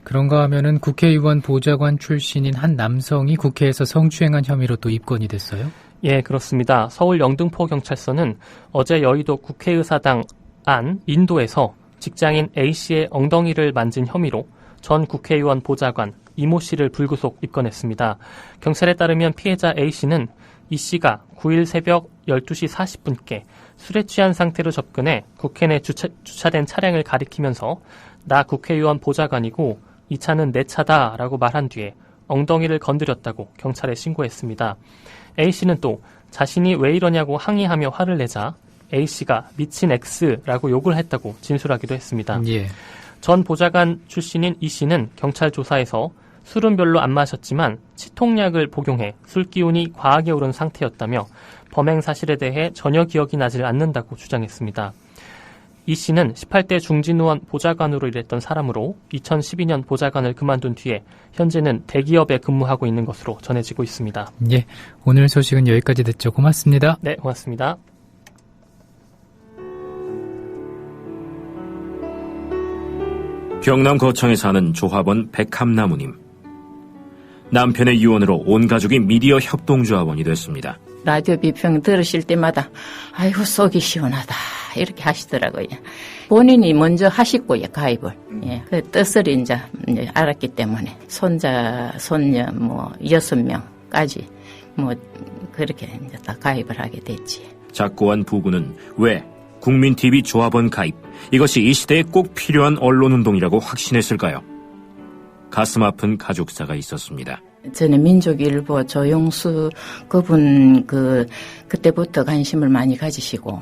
A: 그런가 하면은 국회의원 보좌관 출신인 한 남성이 국회에서 성추행한 혐의로 또 입건이 됐어요?
O: 예, 그렇습니다. 서울 영등포경찰서는 어제 여의도 국회의사당 안 인도에서 직장인 A씨의 엉덩이를 만진 혐의로 전 국회의원 보좌관 이모 씨를 불구속 입건했습니다. 경찰에 따르면 피해자 A씨는 이 씨가 9일 새벽 12시 40분께 술에 취한 상태로 접근해 국회 내 주차된 차량을 가리키면서 나 국회의원 보좌관이고 이 차는 내 차다라고 말한 뒤에 엉덩이를 건드렸다고 경찰에 신고했습니다. A씨는 또 자신이 왜 이러냐고 항의하며 화를 내자 A씨가 미친 X라고 욕을 했다고 진술하기도 했습니다.
A: 예.
O: 전 보좌관 출신인 이씨는 경찰 조사에서 술은 별로 안 마셨지만 치통약을 복용해 술 기운이 과하게 오른 상태였다며 범행 사실에 대해 전혀 기억이 나질 않는다고 주장했습니다. 이 씨는 18대 중진의원 보좌관으로 일했던 사람으로 2012년 보좌관을 그만둔 뒤에 현재는 대기업에 근무하고 있는 것으로 전해지고 있습니다.
A: 예, 오늘 소식은 여기까지 듣죠. 고맙습니다.
O: 네, 고맙습니다.
R: 경남 거창에 사는 조합원 백함나무님. 남편의 유언으로 온 가족이 미디어 협동조합원이 됐습니다.
S: 라디오 비평 들으실 때마다 아이고 속이 시원하다 이렇게 하시더라고요. 본인이 먼저 하시고요 가입을. 예, 그 뜻을 이제 알았기 때문에 손자, 손녀 6명까지 그렇게 이제 다 가입을 하게 됐지.
R: 작고한 부부는 왜 국민TV 조합원 가입 이것이 이 시대에 꼭 필요한 언론운동이라고 확신했을까요? 가슴 아픈 가족사가 있었습니다.
S: 저는 민족일보 조용수 그분 그때부터 관심을 많이 가지시고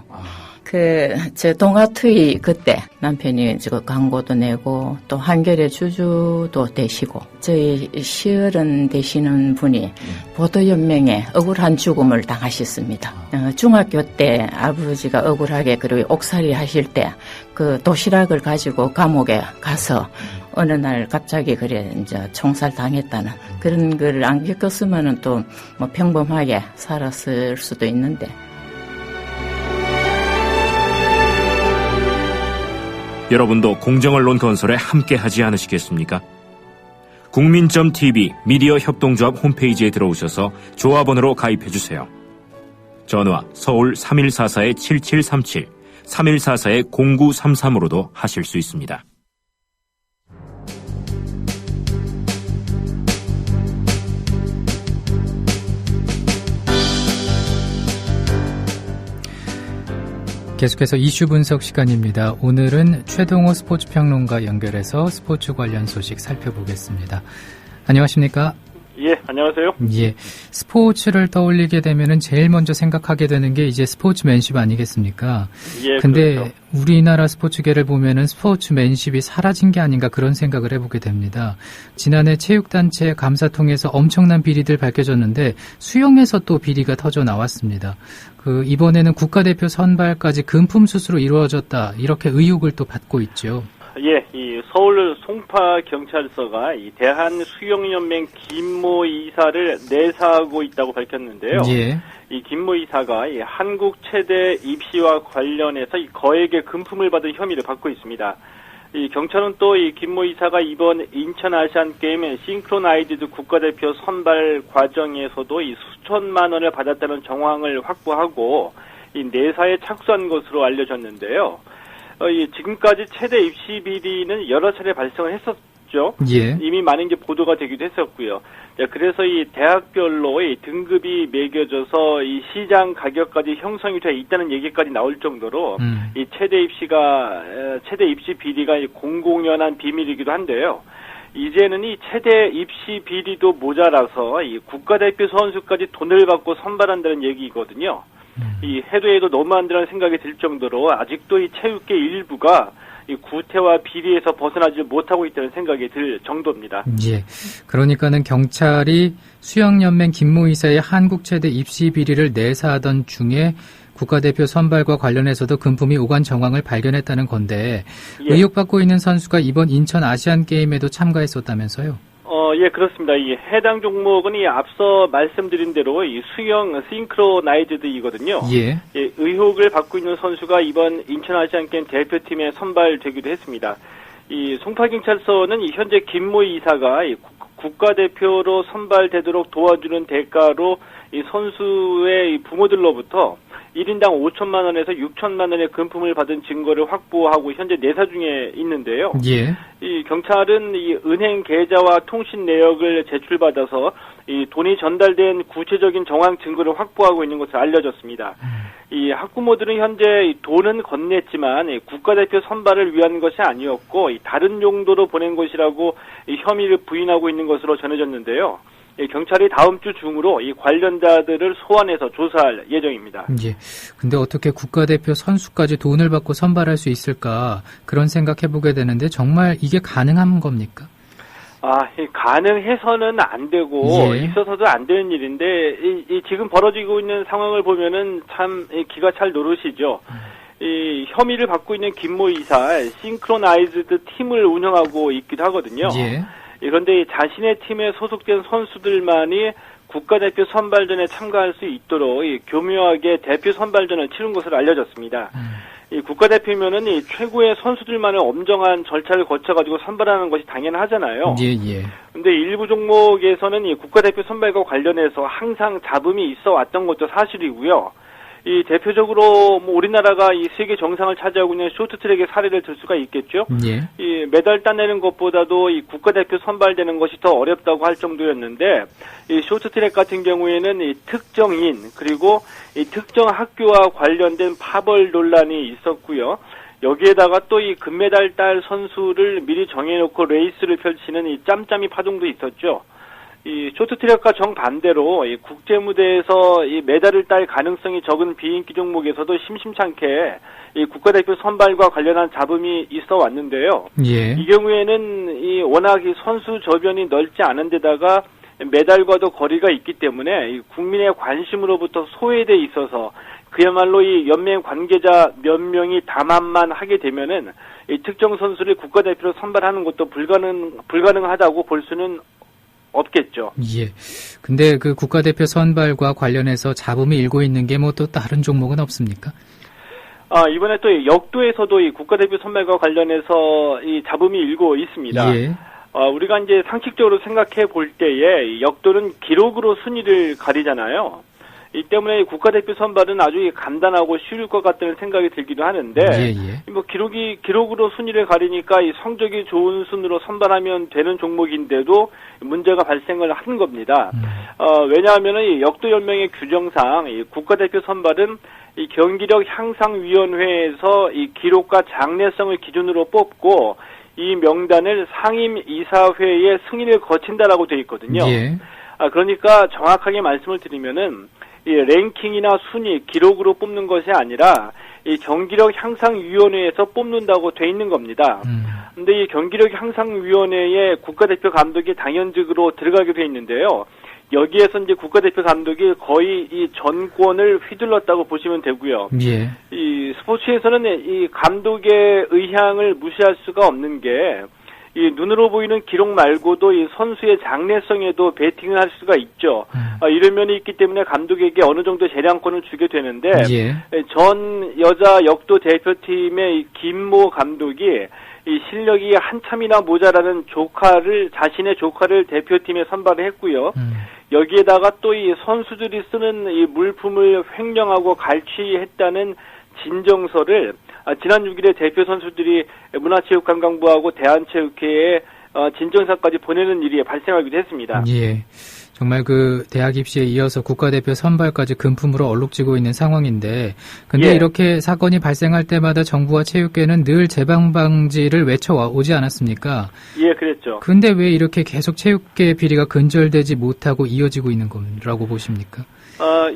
S: 저 동아투이 그때 남편이 광고도 내고 또 한겨레 주주도 되시고 저희 시어른 되시는 분이 보도연맹에 억울한 죽음을 당하셨습니다. 중학교 때 아버지가 억울하게 그리고 옥살이 하실 때 그 도시락을 가지고 감옥에 가서 어느 날 갑자기 그래 이제 총살 당했다는 그런 걸 안 겪었으면은 또 뭐 평범하게 살았을 수도 있는데.
R: 여러분도 공정언론 건설에 함께하지 않으시겠습니까? 국민.tv 미디어 협동조합 홈페이지에 들어오셔서 조합원으로 가입해주세요. 전화 서울 3144-7737, 3144-0933으로도 하실 수 있습니다.
A: 계속해서 이슈 분석 시간입니다. 오늘은 최동호 스포츠평론가 연결해서 스포츠 관련 소식 살펴보겠습니다. 안녕하십니까?
T: 예, 안녕하세요.
A: 예, 스포츠를 떠올리게 되면은 제일 먼저 생각하게 되는 게 이제 스포츠맨십 아니겠습니까?
T: 예,
A: 근데
T: 그렇죠.
A: 우리나라 스포츠계를 보면은 스포츠맨십이 사라진 게 아닌가 그런 생각을 해보게 됩니다. 지난해 체육단체 감사통에서 엄청난 비리들 밝혀졌는데 수영에서 또 비리가 터져 나왔습니다. 이번에는 국가대표 선발까지 금품 수수로 이루어졌다 이렇게 의혹을 또 받고 있죠.
T: 예, 이 서울 송파 경찰서가 이 대한수영연맹 김모 이사를 내사하고 있다고 밝혔는데요.
A: 예.
T: 이 김모 이사가 이 한국 체대 입시와 관련해서 이 거액의 금품을 받은 혐의를 받고 있습니다. 이 경찰은 또 이 김모 이사가 이번 인천 아시안 게임 싱크로나이즈드 국가대표 선발 과정에서도 이 수천만 원을 받았다는 정황을 확보하고 이 내사에 착수한 것으로 알려졌는데요. 지금까지 체대 입시 비리는 여러 차례 발생을 했었죠.
A: 예.
T: 이미 많은 게 보도가 되기도 했었고요. 그래서 이 대학별로 이 등급이 매겨져서 이 시장 가격까지 형성이 돼 있다는 얘기까지 나올 정도로 이 체대 입시 비리가 공공연한 비밀이기도 한데요. 이제는 이 체대 입시 비리도 모자라서 이 국가대표 선수까지 돈을 받고 선발한다는 얘기거든요. 이 해도 너무한다는 생각이 들 정도로 아직도 이 체육계 일부가 이 구태와 비리에서 벗어나지 못하고 있다는 생각이 들 정도입니다.
A: 예. 그러니까는 경찰이 수영연맹 김모 이사의 한국 체대 입시 비리를 내사하던 중에 국가대표 선발과 관련해서도 금품이 오간 정황을 발견했다는 건데
T: 예.
A: 의혹받고 있는 선수가 이번 인천 아시안 게임에도 참가했었다면서요?
T: 예, 그렇습니다. 이 해당 종목은 이 앞서 말씀드린 대로 이 수영 싱크로나이즈드이거든요.
A: 예.
T: 예, 의혹을 받고 있는 선수가 이번 인천 아시안 게임 대표팀에 선발되기도 했습니다. 이 송파경찰서는 이 현재 김모 이사가 이 국가대표로 선발되도록 도와주는 대가로 이 선수의 이 부모들로부터 1인당 5천만 원에서 6천만 원의 금품을 받은 증거를 확보하고 현재 내사 중에 있는데요.
A: 예.
T: 이 경찰은 이 은행 계좌와 통신 내역을 제출받아서 이 돈이 전달된 구체적인 정황 증거를 확보하고 있는 것으로 알려졌습니다. 이 학부모들은 현재 돈은 건넸지만 국가대표 선발을 위한 것이 아니었고 다른 용도로 보낸 것이라고 혐의를 부인하고 있는 것으로 전해졌는데요. 경찰이 다음 주 중으로 이 관련자들을 소환해서 조사할 예정입니다.
A: 예. 근데 어떻게 국가대표 선수까지 돈을 받고 선발할 수 있을까 그런 생각해보게 되는데 정말 이게 가능한 겁니까?
T: 가능해서는 안 되고
A: 예.
T: 있어서도 안 되는 일인데 이 지금 벌어지고 있는 상황을 보면은 참 기가 찰 노릇이죠. 이 혐의를 받고 있는 김모 이사 싱크로나이즈드 팀을 운영하고 있기도 하거든요.
A: 예.
T: 그런데 자신의 팀에 소속된 선수들만이 국가대표 선발전에 참가할 수 있도록 교묘하게 대표 선발전을 치른 것으로 알려졌습니다. 이 국가대표면은 이 최고의 선수들만의 엄정한 절차를 거쳐가지고 선발하는 것이 당연하잖아요.
A: 예.
T: 근데 일부 종목에서는 이 국가대표 선발과 관련해서 항상 잡음이 있어 왔던 것도 사실이고요. 이 대표적으로 우리나라가 이 세계 정상을 차지하고 있는 쇼트트랙의 사례를 들 수가 있겠죠.
A: 예.
T: 이 메달 따내는 것보다도 이 국가대표 선발되는 것이 더 어렵다고 할 정도였는데 이 쇼트트랙 같은 경우에는 이 특정인 그리고 이 특정 학교와 관련된 파벌 논란이 있었고요. 여기에다가 또 이 금메달 딸 선수를 미리 정해놓고 레이스를 펼치는 이 짬짬이 파동도 있었죠. 이 쇼트트랙과 정반대로 이 국제 무대에서 이 메달을 딸 가능성이 적은 비인기 종목에서도 심심찮게 이 국가대표 선발과 관련한 잡음이 있어 왔는데요.
A: 예.
T: 이 경우에는 이 워낙 이 선수 저변이 넓지 않은 데다가 메달과도 거리가 있기 때문에 이 국민의 관심으로부터 소외돼 있어서 그야말로 이 연맹 관계자 몇 명이 담합만 하게 되면은 이 특정 선수를 국가대표로 선발하는 것도 불가능하다고 볼 수는 없겠죠.
A: 예. 근데 그 국가대표 선발과 관련해서 잡음이 일고 있는 게 뭐 또 다른 종목은 없습니까?
T: 이번에 또 역도에서도 이 국가대표 선발과 관련해서 이 잡음이 일고 있습니다.
A: 예.
T: 우리가 이제 상식적으로 생각해 볼 때에 역도는 기록으로 순위를 가리잖아요. 이 때문에 국가대표 선발은 아주 간단하고 쉬울 것 같다는 생각이 들기도 하는데, 뭐 기록으로 순위를 가리니까 이 성적이 좋은 순으로 선발하면 되는 종목인데도 문제가 발생을 한 겁니다. 왜냐하면은 이 역도 연맹의 규정상 이 국가대표 선발은 이 경기력 향상위원회에서 이 기록과 장래성을 기준으로 뽑고 이 명단을 상임 이사회의 승인을 거친다라고 되어 있거든요.
A: 예.
T: 그러니까 정확하게 말씀을 드리면은 이 랭킹이나 순위, 기록으로 뽑는 것이 아니라 이 경기력 향상위원회에서 뽑는다고 돼 있는 겁니다. 근데 이 경기력 향상위원회에 국가대표 감독이 당연직으로 들어가게 돼 있는데요. 여기에서 이제 국가대표 감독이 거의 이 전권을 휘둘렀다고 보시면 되고요.
A: 예.
T: 이 스포츠에서는 이 감독의 의향을 무시할 수가 없는 게 이 눈으로 보이는 기록 말고도 이 선수의 장래성에도 베팅을 할 수가 있죠. 이런 면이 있기 때문에 감독에게 어느 정도 재량권을 주게 되는데 전 여자 역도 대표팀의 김모 감독이 이 실력이 한참이나 모자라는 자신의 조카를 대표팀에 선발을 했고요. 여기에다가 또 이 선수들이 쓰는 이 물품을 횡령하고 갈취했다는 진정서를 지난 6일에 대표 선수들이 문화체육관광부하고 대한체육회에 진정서까지 보내는 일이 발생하기도 했습니다.
A: 예. 정말 그 대학 입시에 이어서 국가대표 선발까지 금품으로 얼룩지고 있는 상황인데, 근데 이렇게 사건이 발생할 때마다 정부와 체육계는 늘 재방 방지를 외쳐오지 않았습니까?
T: 예, 그랬죠.
A: 근데 왜 이렇게 계속 체육계 비리가 근절되지 못하고 이어지고 있는 거라고 보십니까?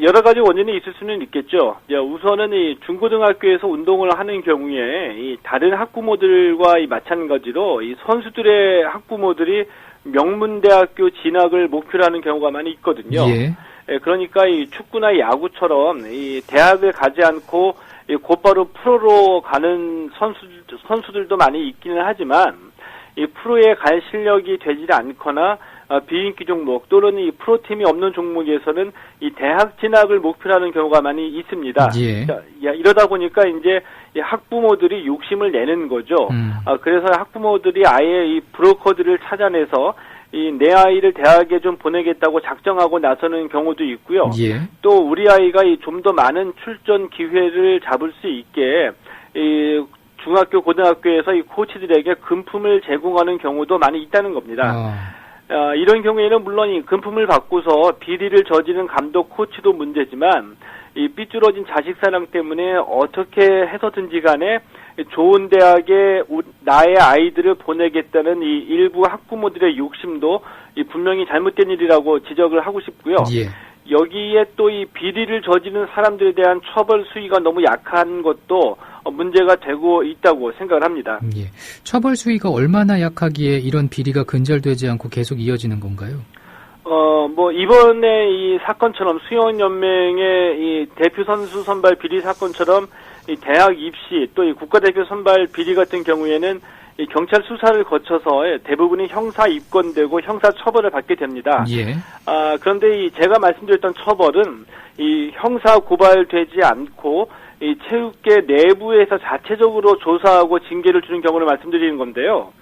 T: 여러 가지 원인이 있을 수는 있겠죠. 우선은 이 중고등학교에서 운동을 하는 경우에 이 다른 학부모들과 마찬가지로 이 선수들의 학부모들이 명문대학교 진학을 목표로 하는 경우가 많이 있거든요. 그러니까 이 축구나 야구처럼 이 대학을 가지 않고 곧바로 프로로 가는 선수들도 많이 있기는 하지만 이 프로에 갈 실력이 되지 않거나 비인기 종목 또는 이 프로팀이 없는 종목에서는 이 대학 진학을 목표로 하는 경우가 많이 있습니다. 이러다 보니까 이제 이 학부모들이 욕심을 내는 거죠. 그래서 학부모들이 아예 이 브로커들을 찾아내서 내 아이를 대학에 좀 보내겠다고 작정하고 나서는 경우도 있고요. 또 우리 아이가 좀 더 많은 출전 기회를 잡을 수 있게 중학교, 고등학교에서 이 코치들에게 금품을 제공하는 경우도 많이 있다는 겁니다. 이런 경우에는 물론 이 금품을 받고서 비리를 저지른 감독, 코치도 문제지만 이 삐뚤어진 자식 사랑 때문에 어떻게 해서든지 간에 좋은 대학에 나의 아이들을 보내겠다는 이 일부 학부모들의 욕심도 분명히 잘못된 일이라고 지적을 하고 싶고요. 여기에 또 이 비리를 저지른 사람들에 대한 처벌 수위가 너무 약한 것도 문제가 되고 있다고 생각을 합니다.
A: 처벌 수위가 얼마나 약하기에 이런 비리가 근절되지 않고 계속 이어지는 건가요?
T: 이번에 이 사건처럼 수영연맹의 이 대표 선수 선발 비리 사건처럼 이 대학 입시 또 이 국가대표 선발 비리 같은 경우에는 이 경찰 수사를 거쳐서 대부분이 형사 입건되고 형사 처벌을 받게 됩니다. 그런데 제가 말씀드렸던 처벌은 이 형사 고발되지 않고 이 체육계 내부에서 자체적으로 조사하고 징계를 주는 경우를 말씀드리는 건데요.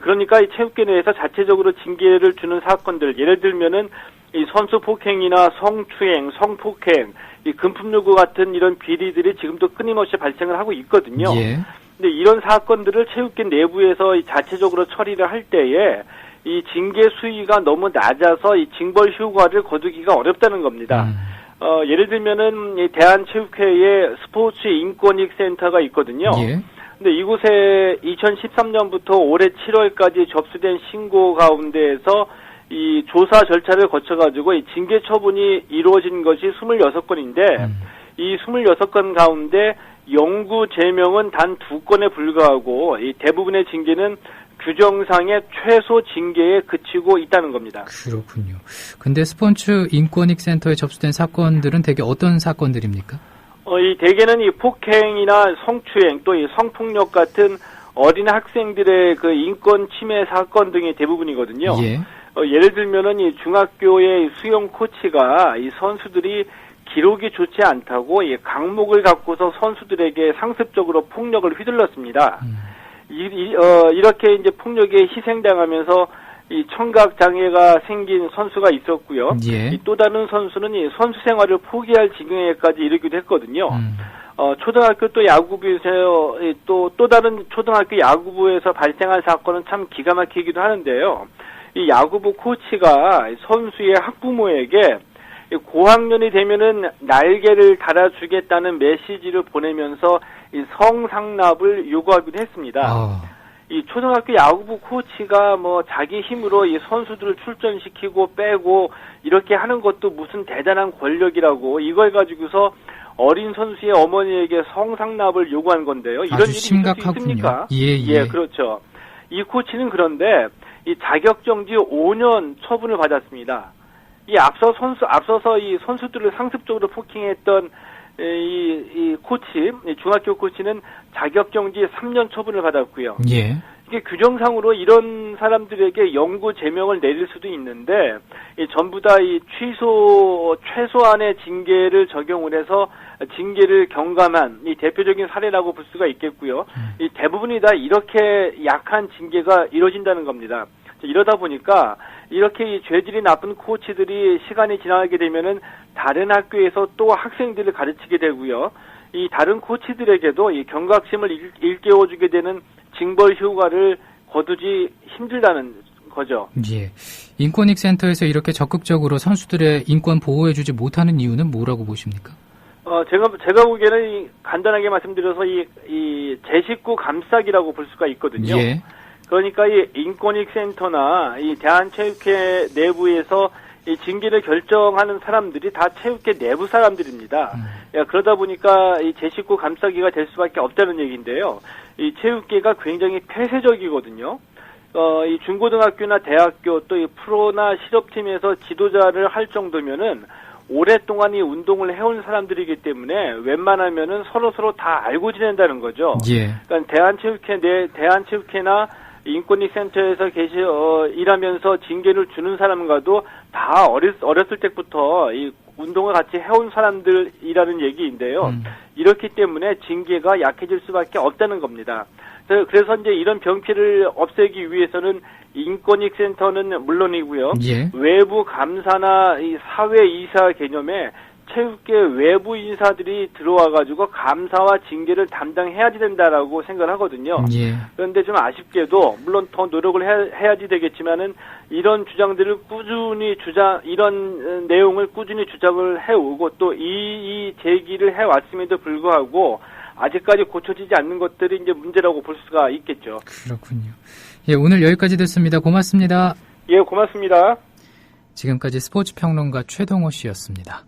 T: 그러니까 이 체육계 내에서 자체적으로 징계를 주는 사건들, 예를 들면은 이 선수 폭행이나 성추행, 성폭행, 이 금품 요구 같은 이런 비리들이 지금도 끊임없이 발생을 하고 있거든요. 근데 이런 사건들을 체육계 내부에서 자체적으로 처리를 할 때에 이 징계 수위가 너무 낮아서 이 징벌 효과를 거두기가 어렵다는 겁니다. 예를 들면은 이 대한체육회에 스포츠 인권익 센터가 있거든요. 근데 이곳에 2013년부터 올해 7월까지 접수된 신고 가운데에서 이 조사 절차를 거쳐가지고 이 징계 처분이 이루어진 것이 26건인데 이 26건 가운데 영구 제명은 단 2건에 불과하고 이 대부분의 징계는 규정상의 최소 징계에 그치고 있다는 겁니다.
A: 그렇군요. 근데 스포츠 인권익 센터에 접수된 사건들은 대개 어떤 사건들입니까?
T: 이 대개는 이 폭행이나 성추행 또 이 성폭력 같은 어린 학생들의 그 인권 침해 사건 등이 대부분이거든요.
A: 예.
T: 예를 들면은 이 중학교의 수영 코치가 이 선수들이 기록이 좋지 않다고 이 강목을 갖고서 선수들에게 상습적으로 폭력을 휘둘렀습니다. 이렇게 이제 폭력에 희생당하면서 이 청각 장애가 생긴 선수가 있었고요.
A: 예.
T: 또 다른 선수는 이 선수 생활을 포기할 지경에까지 이르기도 했거든요. 초등학교 또 야구부에서 또 다른 초등학교 야구부에서 발생한 사건은 참 기가 막히기도 하는데요. 이 야구부 코치가 선수의 학부모에게 고학년이 되면은 날개를 달아주겠다는 메시지를 보내면서 이 성상납을 요구하기도 했습니다. 이 초등학교 야구부 코치가 뭐 자기 힘으로 이 선수들을 출전시키고 빼고 이렇게 하는 것도 무슨 대단한 권력이라고 이걸 가지고서 어린 선수의 어머니에게 성상납을 요구한 건데요. 이런 일이 있을 수 있습니까?
A: 예,
T: 그렇죠. 이 코치는 그런데 이 자격정지 5년 처분을 받았습니다. 앞서서 이 선수들을 상습적으로 폭행했던 이 코치, 중학교 코치는 자격정지 3년 처분을 받았고요.
A: 예.
T: 이게 규정상으로 이런 사람들에게 영구 제명을 내릴 수도 있는데, 전부 다 이 최소한의 징계를 적용을 해서 징계를 경감한 이 대표적인 사례라고 볼 수가 있겠고요. 이 대부분이 다 이렇게 약한 징계가 이루어진다는 겁니다. 이러다 보니까 이렇게 이 죄질이 나쁜 코치들이 시간이 지나게 되면은 다른 학교에서 또 학생들을 가르치게 되고요. 이 다른 코치들에게도 이 경각심을 일깨워주게 되는 징벌 효과를 거두지 힘들다는 거죠.
A: 예. 인권익센터에서 이렇게 적극적으로 선수들의 인권 보호해주지 못하는 이유는 뭐라고 보십니까?
T: 제가 보기에는 간단하게 말씀드려서 이 제 식구 감싸기라고 볼 수가 있거든요.
A: 예.
T: 그러니까 이 인권익센터나 이 대한체육회 내부에서 이 징계를 결정하는 사람들이 다 체육회 내부 사람들입니다. 그러다 보니까 이 제 식구 감싸기가 될 수밖에 없다는 얘기인데요. 이 체육계가 굉장히 폐쇄적이거든요. 이 중고등학교나 대학교 또 이 프로나 실업팀에서 지도자를 할 정도면은 오랫동안 이 운동을 해온 사람들이기 때문에 웬만하면은 서로 다 알고 지낸다는 거죠.
A: 예.
T: 그러니까 대한체육회나 인권익센터에서 일하면서 징계를 주는 사람과도 다 어렸을 때부터 이 운동을 같이 해온 사람들이라는 얘기인데요. 이렇기 때문에 징계가 약해질 수밖에 없다는 겁니다. 그래서 이제 이런 병폐를 없애기 위해서는 인권익센터는 물론이고요.
A: 예.
T: 외부 감사나 이 사회 이사 개념에 체육계 외부 인사들이 들어와가지고 감사와 징계를 담당해야지 된다라고 생각을 하거든요.
A: 예.
T: 그런데 좀 아쉽게도 물론 더 노력을 해야지 되겠지만은 이런 주장들을 이런 내용을 꾸준히 주장을 해오고 또 이 제기를 해왔음에도 불구하고 아직까지 고쳐지지 않는 것들이 이제 문제라고 볼 수가 있겠죠.
A: 그렇군요. 예, 오늘 여기까지 됐습니다. 고맙습니다.
T: 예, 고맙습니다.
A: 지금까지 스포츠 평론가 최동호 씨였습니다.